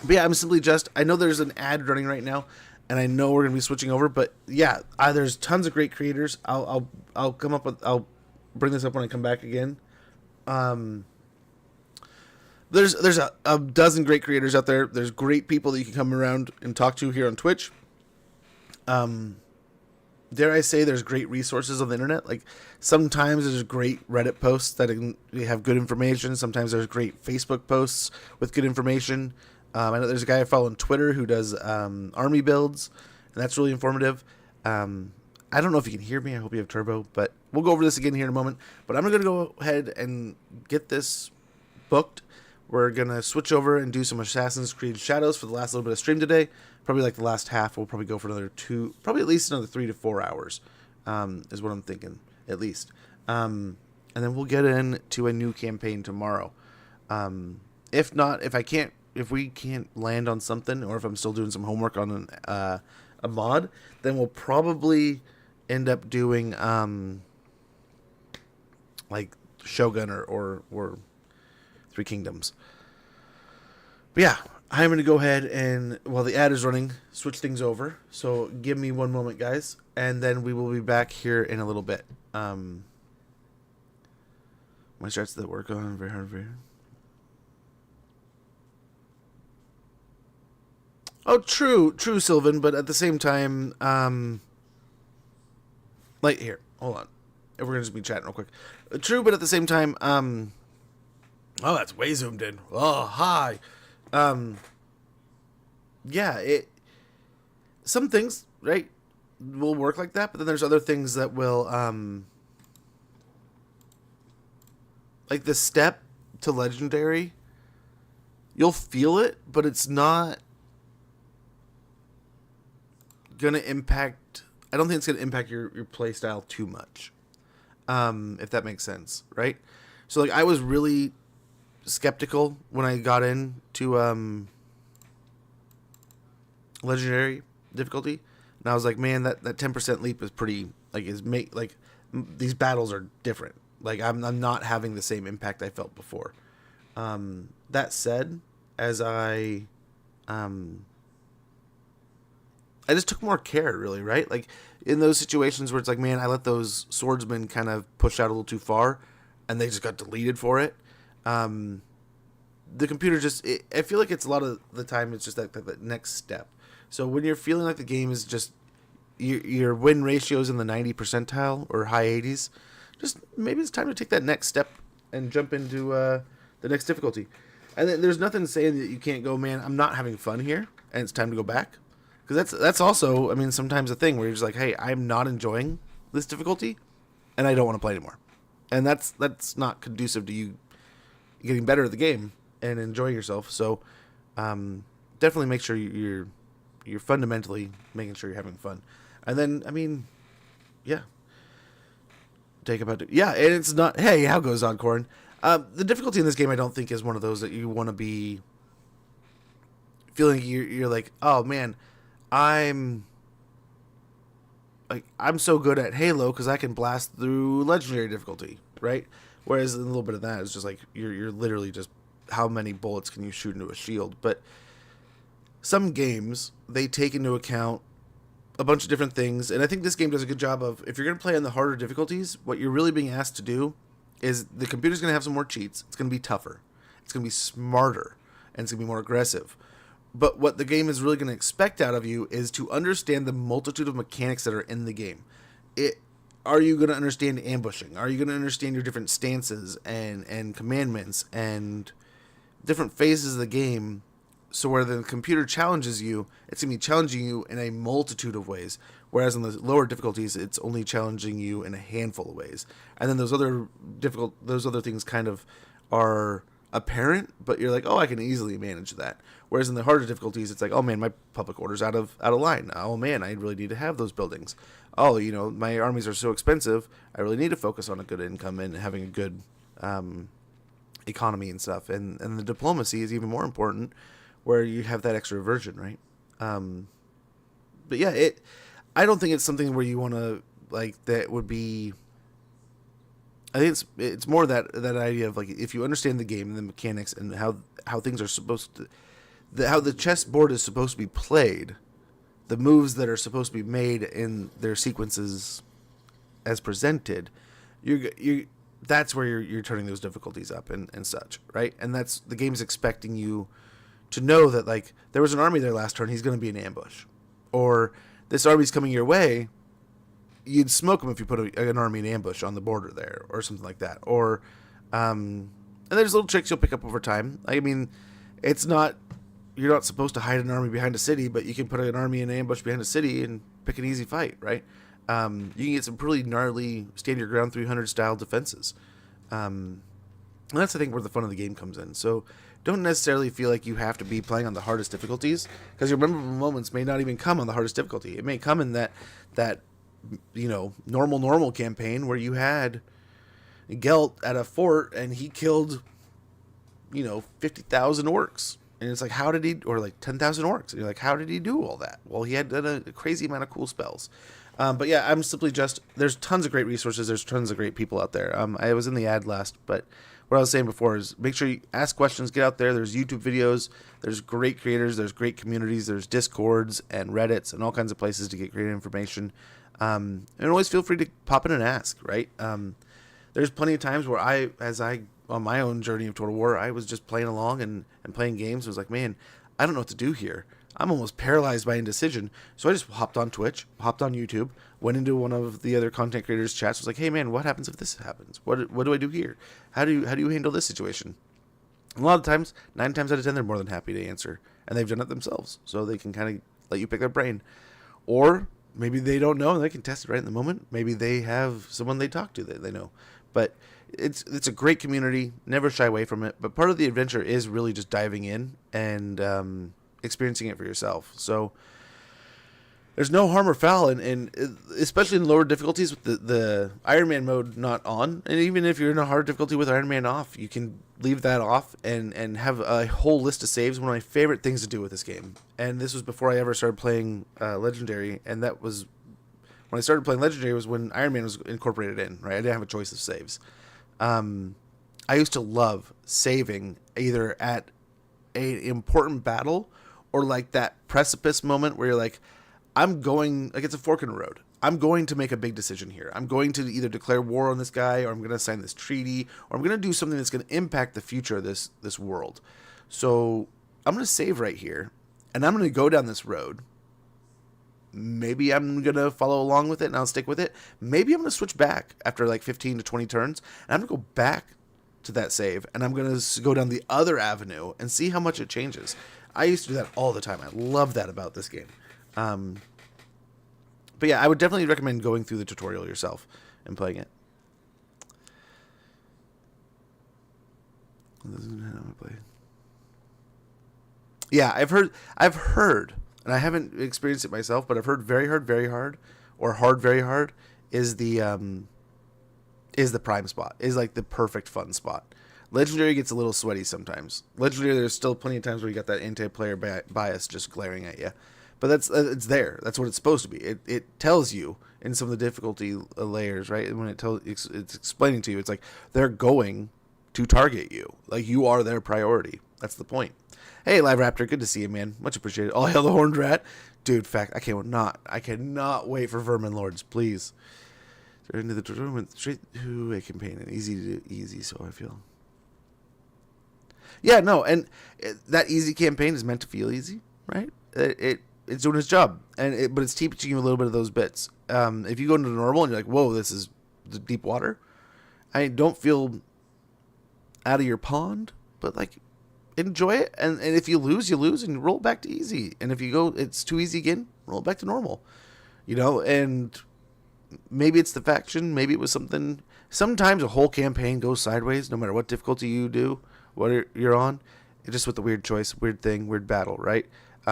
yeah, I'm simply just. I know there's an ad running right now, and I know we're gonna be switching over. But yeah, there's tons of great creators. I'll come up with. I'll bring this up when I come back again. There's a dozen great creators out there. There's great people that you can come around and talk to here on Twitch. Dare I say there's great resources on the internet. Like sometimes there's great Reddit posts that have good information. Sometimes there's great Facebook posts with good information. I know there's a guy I follow on Twitter who does army builds, and that's really informative. I don't know if you can hear me. I hope you have turbo, but we'll go over this again here in a moment. But I'm going to go ahead and get this booked. We're going to switch over and do some Assassin's Creed Shadows for the last little bit of stream today. Probably like the last half. We'll probably go for another probably at least another 3 to 4 hours, is what I'm thinking, at least. And then we'll get into a new campaign tomorrow. If not, if we can't land on something, or if I'm still doing some homework on a mod, then we'll probably end up doing like Shogun or Three Kingdoms. But yeah, I'm going to go ahead and, while the ad is running, switch things over. So give me one moment, guys, and then we will be back here in a little bit. When starts the work on very hard. Oh, true, Sylvan, but at the same time, like, here, hold on. If we're going to just be chatting real quick. True, but at the same time, oh, that's way zoomed in. Oh, hi. Yeah, some things, right, will work like that, but then there's other things that will, like the step to legendary, you'll feel it, but it's not gonna impact, I don't think it's gonna impact your play style too much, if that makes sense, right? So like I was really skeptical when I got into legendary difficulty, and I was like, man, that 10% leap is pretty, like, these battles are different. Like I'm not having the same impact I felt before. That said, as I just took more care, really, right? Like in those situations where it's like, man, I let those swordsmen kind of push out a little too far, and they just got deleted for it. The computer I feel like it's a lot of the time it's just that next step. So when you're feeling like the game is just your win ratios in the 90 percentile or high 80s, just maybe it's time to take that next step and jump into the next difficulty. And then there's nothing saying that you can't go, man, I'm not having fun here, and it's time to go back. Because that's also, I mean, sometimes a thing where you're just like, hey, I'm not enjoying this difficulty, and I don't want to play anymore. And that's not conducive to you getting better at the game and enjoying yourself. So definitely make sure you're fundamentally making sure you're having fun. And then, I mean, yeah. And it's not, hey, how goes Oddcorn? The difficulty in this game, I don't think, is one of those that you want to be feeling you're like, oh, man, I'm like I'm so good at Halo because I can blast through legendary difficulty, right? Whereas a little bit of that is just like you're literally just how many bullets can you shoot into a shield. But some games, they take into account a bunch of different things, and I think this game does a good job of, if you're going to play on the harder difficulties, what you're really being asked to do is the computer's going to have some more cheats. It's going to be tougher. It's going to be smarter, and it's going to be more aggressive. But what the game is really going to expect out of you is to understand the multitude of mechanics that are in the game. Are you going to understand ambushing? Are you going to understand your different stances and commandments and different phases of the game? So where the computer challenges you, it's going to be challenging you in a multitude of ways. Whereas in the lower difficulties, it's only challenging you in a handful of ways. And then those other things kind of are apparent, but you're like, oh, I can easily manage that. Whereas in the harder difficulties, it's like, oh man, my public order's out of line. Oh man, I really need to have those buildings. Oh, my armies are so expensive. I really need to focus on a good income and having a good economy and stuff. And the diplomacy is even more important, where you have that extra version, right? But yeah, I don't think it's something where you want to, like, that would be, I think it's more that idea of, like, if you understand the game and the mechanics and how things are supposed to, how the chessboard is supposed to be played, the moves that are supposed to be made in their sequences as presented, that's where you're turning those difficulties up and such, right? And that's, the game's expecting you to know that, like, there was an army there last turn, he's going to be in ambush. Or this army's coming your way, you'd smoke him if you put an army in ambush on the border there, or something like that. Or, and there's little tricks you'll pick up over time. I mean, you're not supposed to hide an army behind a city, but you can put an army in ambush behind a city and pick an easy fight, right? You can get some pretty gnarly stand your ground 300 style defenses. And that's, I think, where the fun of the game comes in. So don't necessarily feel like you have to be playing on the hardest difficulties, because your memorable moments may not even come on the hardest difficulty. It may come in that normal campaign where you had Gelt at a fort and he killed 50,000 orcs, and it's like, how did he, or like 10,000 orcs, and you're like, how did he do all that? Well, he had done a crazy amount of cool spells. But yeah, I'm simply there's tons of great resources, there's tons of great people out there. I was in the ad last, but what I was saying before is make sure you ask questions, get out there. There's YouTube videos, there's great creators, there's great communities, there's Discords and Reddits and all kinds of places to get great information. And always feel free to pop in and ask, right? There's plenty of times where on my own journey of Total War, I was just playing along and playing games. I was like, man, I don't know what to do here. I'm almost paralyzed by indecision. So I just hopped on Twitch, hopped on YouTube, went into one of the other content creators' chats, was like, hey man, what happens if this happens? What do I do here? How do you handle this situation? A lot of times, 9 times out of 10, they're more than happy to answer. And they've done it themselves. So they can kind of let you pick their brain. Or maybe they don't know and they can test it right in the moment. Maybe they have someone they talk to that they know. But it's a great community. Never shy away from it. But part of the adventure is really just diving in and experiencing it for yourself. So there's no harm or foul, and especially in lower difficulties with the Iron Man mode not on, and even if you're in a hard difficulty with Iron Man off, you can leave that off and have a whole list of saves. One of my favorite things to do with this game, and this was before I ever started playing Legendary, and that was when I started playing Legendary was when Iron Man was incorporated in, right? I didn't have a choice of saves. I used to love saving either at an important battle or like that precipice moment where you're like, it's a fork in the road. I'm going to make a big decision here. I'm going to either declare war on this guy, or I'm going to sign this treaty, or I'm going to do something that's going to impact the future of this world. So I'm going to save right here, and I'm going to go down this road. Maybe I'm going to follow along with it, and I'll stick with it. Maybe I'm going to switch back after like 15 to 20 turns, and I'm going to go back to that save, and I'm going to go down the other avenue and see how much it changes. I used to do that all the time. I love that about this game. But yeah, I would definitely recommend going through the tutorial yourself and playing it. Yeah, I've heard, and I haven't experienced it myself, but I've heard very hard, or hard, very hard is the prime spot, is like the perfect fun spot. Legendary gets a little sweaty sometimes. Legendary, there's still plenty of times where you got that anti-player bias just glaring at you. But that's it's there. That's what it's supposed to be. It tells you in some of the difficulty layers, right? And when it's explaining to you, it's like they're going to target you. Like you are their priority. That's the point. Hey, Live Raptor, good to see you, man. Much appreciated. All hail the Horned Rat, dude. Fact, I cannot wait for Vermin Lords, please. Into the tournament, straight to a campaign, and easy to do, easy. So I feel. Yeah, no, and that easy campaign is meant to feel easy, right? It's doing its job, but it's teaching you a little bit of those bits. If you go into normal and you're like, whoa, this is the deep water, I don't feel out of your pond, but like enjoy it. And if you lose, you lose, and roll back to easy. And if you go, it's too easy again, roll back to normal. And maybe it's the faction, maybe it was something. Sometimes a whole campaign goes sideways, no matter what difficulty you do, what you're on. It's just with the weird choice, weird thing, weird battle, right?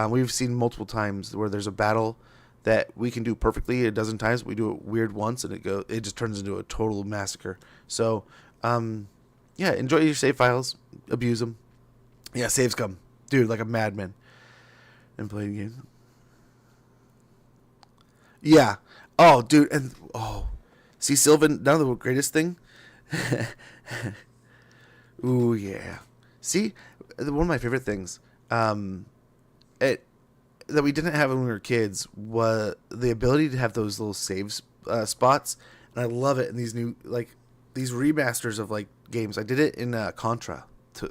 We've seen multiple times where there's a battle that we can do perfectly a dozen times. We do it weird once, and it just turns into a total massacre. So, yeah, enjoy your save files, abuse them. Yeah, saves come, dude, like a madman. And playing games. Yeah. Oh, dude, and see, Sylvan, now the greatest thing. Ooh, yeah. See, one of my favorite things, that we didn't have when we were kids was the ability to have those little save spots, and I love it in these new these remasters of games. I did it in Contra to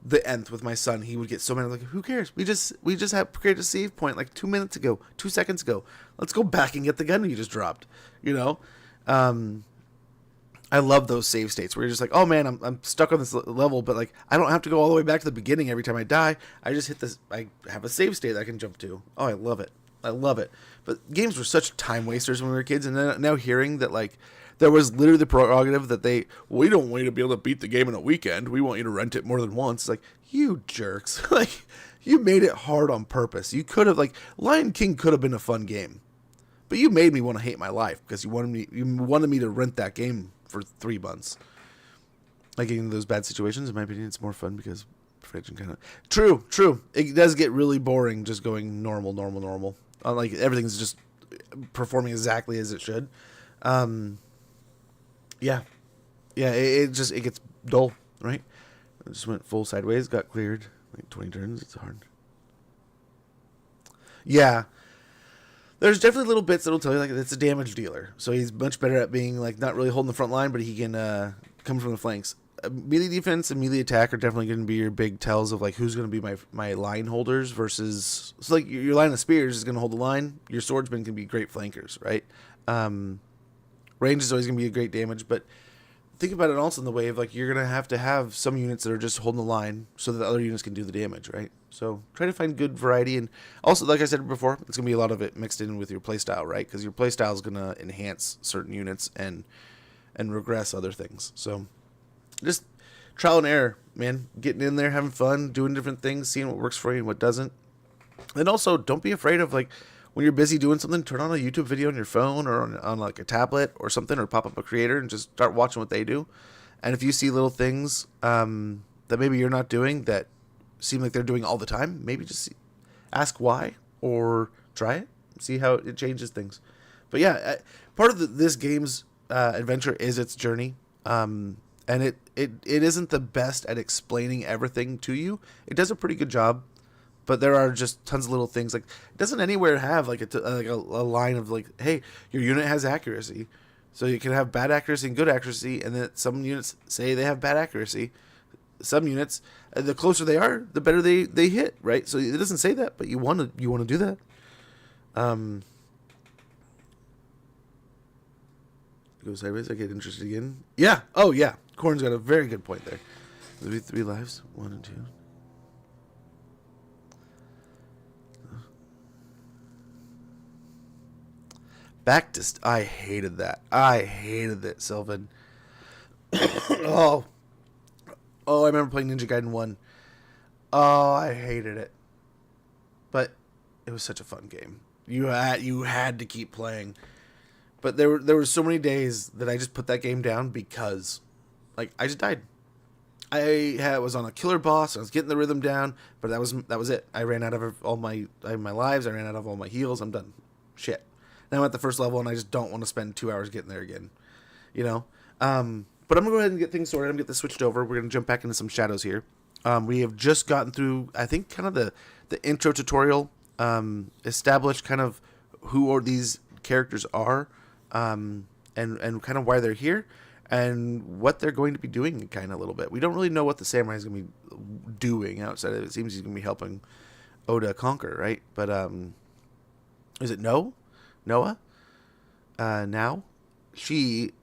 the nth with my son. He would get so many who cares? We just have created a save point 2 minutes ago, 2 seconds ago. Let's go back and get the gun you just dropped. I love those save states where you're just like, oh man, I'm stuck on this level, but I don't have to go all the way back to the beginning every time I die. I just hit this. I have a save state that I can jump to. Oh, I love it. I love it. But games were such time wasters when we were kids, and then now hearing that there was literally the prerogative that we don't want you to be able to beat the game in a weekend. We want you to rent it more than once. It's like, you jerks. You made it hard on purpose. You could have Lion King could have been a fun game, but you made me want to hate my life because you wanted me to rent that game for 3 months. Getting into those bad situations, in my opinion, it's more fun because fridging kind of true. It does get really boring just going normal. Everything's just performing exactly as it should. Yeah. It gets dull, right? It just went full sideways, got cleared 20 turns. It's hard. Yeah. There's definitely little bits that'll tell you it's a damage dealer. So he's much better at being not really holding the front line, but he can come from the flanks. Melee defense and melee attack are definitely going to be your big tells of who's going to be my line holders versus your line of spears is going to hold the line. Your swordsmen can be great flankers, right? Range is always going to be a great damage, but think about it also in the way of you're going to have some units that are just holding the line so that the other units can do the damage, right? So try to find good variety, and also, like I said before, it's going to be a lot of it mixed in with your playstyle, right? Because your playstyle is going to enhance certain units and regress other things. So just trial and error, man. Getting in there, having fun, doing different things, seeing what works for you and what doesn't. And also, don't be afraid of when you're busy doing something, turn on a YouTube video on your phone or on a tablet or something, or pop up a creator and just start watching what they do. And if you see little things that maybe you're not doing that seem like they're doing all the time, maybe just ask why or try it, see how it changes things. But yeah, part of this game's adventure is its journey, and it isn't the best at explaining everything to you. It does a pretty good job, but there are just tons of little things. It doesn't anywhere have a line of hey, your unit has accuracy, so you can have bad accuracy and good accuracy, and then some units say they have bad accuracy. Some units, the closer they are, the better they hit, right? So it doesn't say that, but you want to do that. Go sideways. I get interested again. Yeah. Oh yeah. Corn's got a very good point there. There'll be 3 lives, 1 and 2. I hated that. I hated it, Sylvan. Oh, I remember playing Ninja Gaiden 1. Oh, I hated it. But it was such a fun game. You had to keep playing. But there were so many days that I just put that game down because I just died. was on a killer boss. I was getting the rhythm down, but that was it. I ran out of all my lives. I ran out of all my heals. I'm done. Shit. Now I'm at the first level, and I just don't want to spend 2 hours getting there again. You know. But I'm gonna go ahead and get things sorted. I'm gonna get this switched over. We're gonna jump back into some shadows here. We have just gotten through, I think, kind of the intro tutorial. Established kind of who these characters are, and kind of why they're here, and what they're going to be doing, kind of a little bit. We don't really know what the samurai is going to be doing outside of it. It seems he's going to be helping Oda conquer, right? But is it Noah? Now she,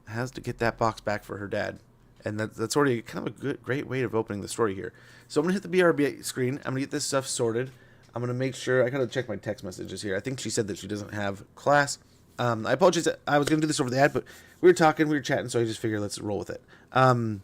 has to get that box back for her dad, and that's already kind of a great way of opening the story here. So I'm gonna hit the BRB screen. I'm gonna get this stuff sorted. I'm gonna make sure. I gotta check my text messages here. I think she said that she doesn't have class. I apologize. I was gonna do this over the ad, but we were chatting, so I just figured let's roll with it. But I'm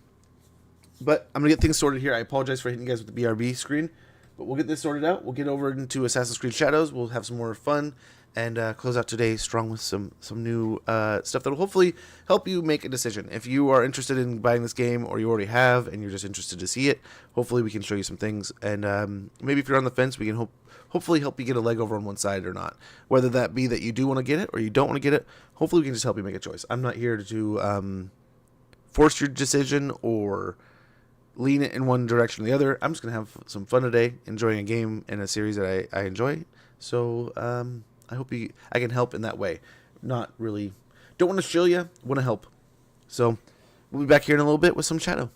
gonna get things sorted here. I apologize for hitting you guys with the BRB screen, but we'll get this sorted out. We'll get over into Assassin's Creed Shadows. We'll have some more fun and close out today strong with some new stuff that will hopefully help you make a decision. If you are interested in buying this game, or you already have and you're just interested to see it, hopefully we can show you some things. And maybe if you're on the fence, we can hopefully help you get a leg over on one side or not. Whether that be that you do want to get it or you don't want to get it, hopefully we can just help you make a choice. I'm not here to force your decision or lean it in one direction or the other. I'm just going to have some fun today, enjoying a game and a series that I enjoy. So I hope I can help in that way. Not really, don't want to shill you, want to help. So we'll be back here in a little bit with some Shadow.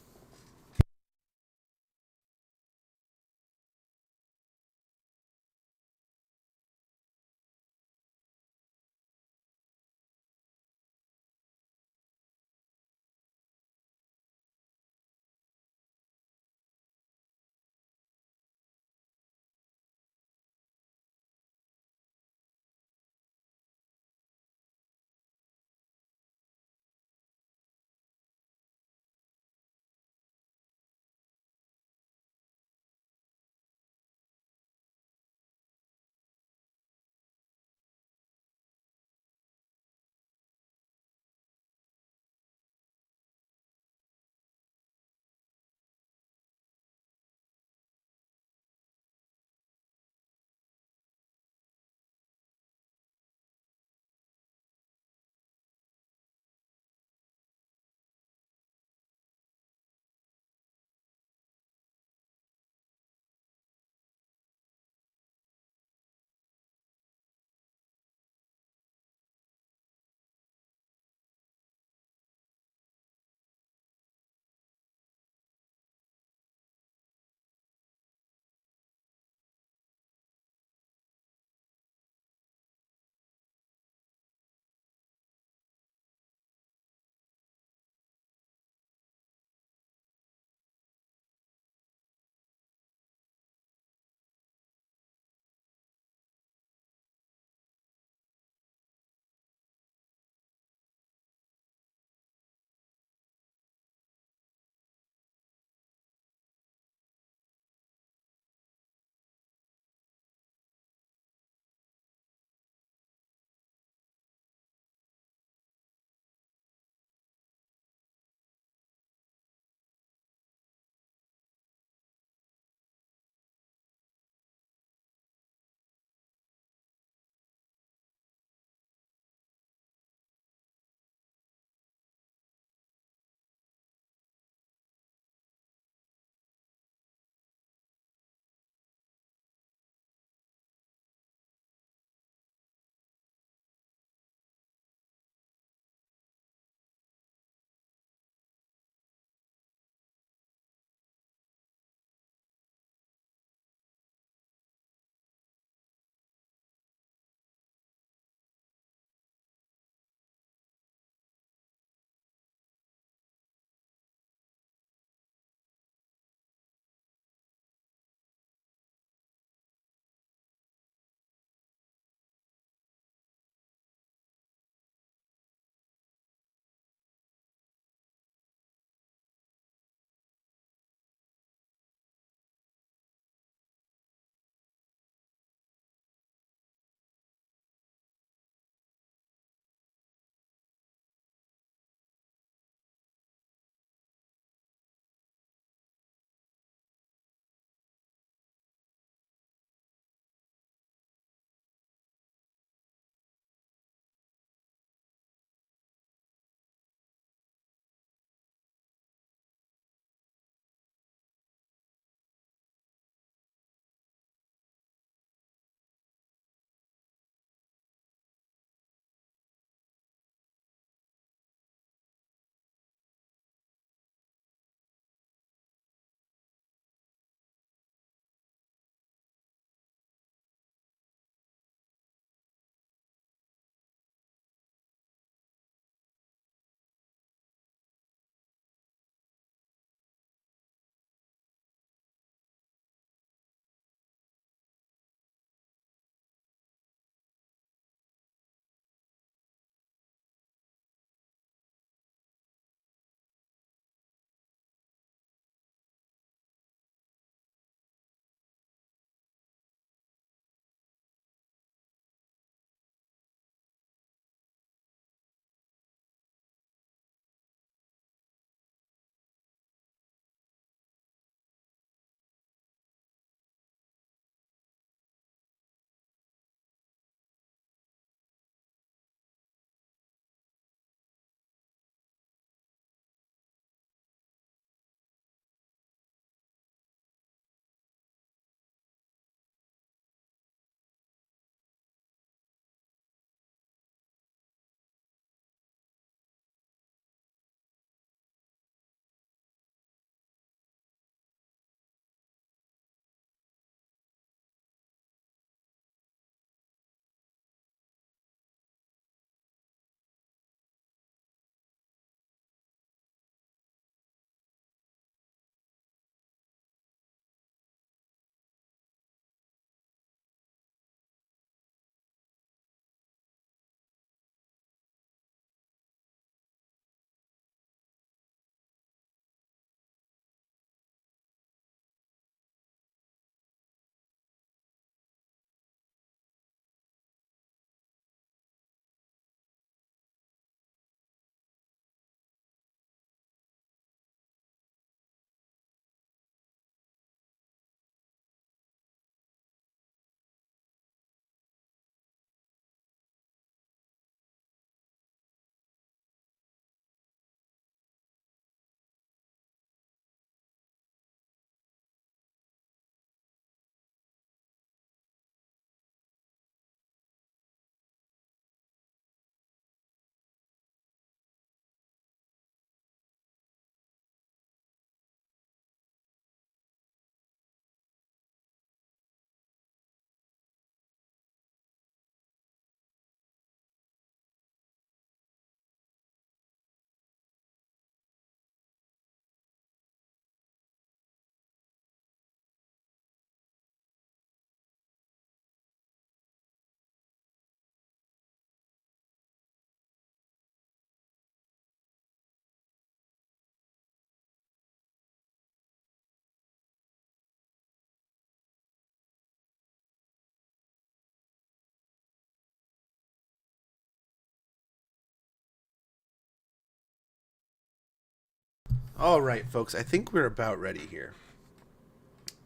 All right, folks. I think we're about ready here.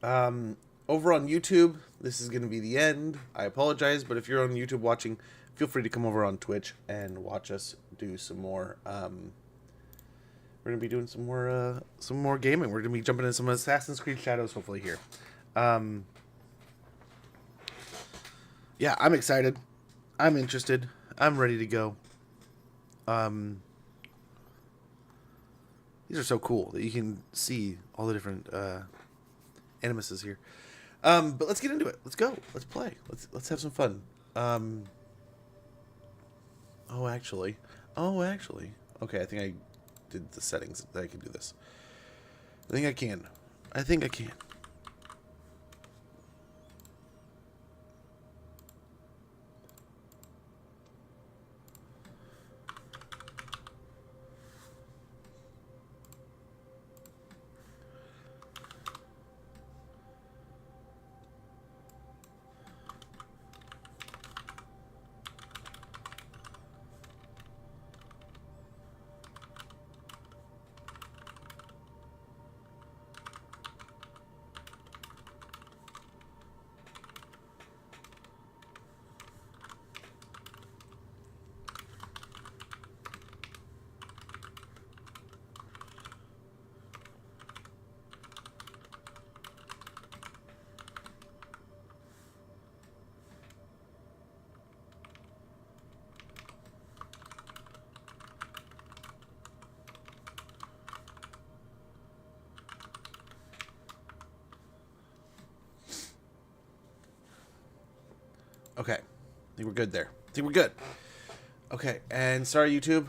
Over on YouTube, this is going to be the end. I apologize, but if you're on YouTube watching, feel free to come over on Twitch and watch us do some more. We're going to be doing some more gaming. We're going to be jumping into some Assassin's Creed Shadows, hopefully here. Yeah, I'm excited. I'm interested. I'm ready to go. These are so cool that you can see all the different animuses here. But let's get into it. Let's go. Let's play. Let's have some fun. Oh, actually. Okay, I think I did the settings that I can do this. I think I can. Okay. I think we're good there. Okay, and sorry, YouTube.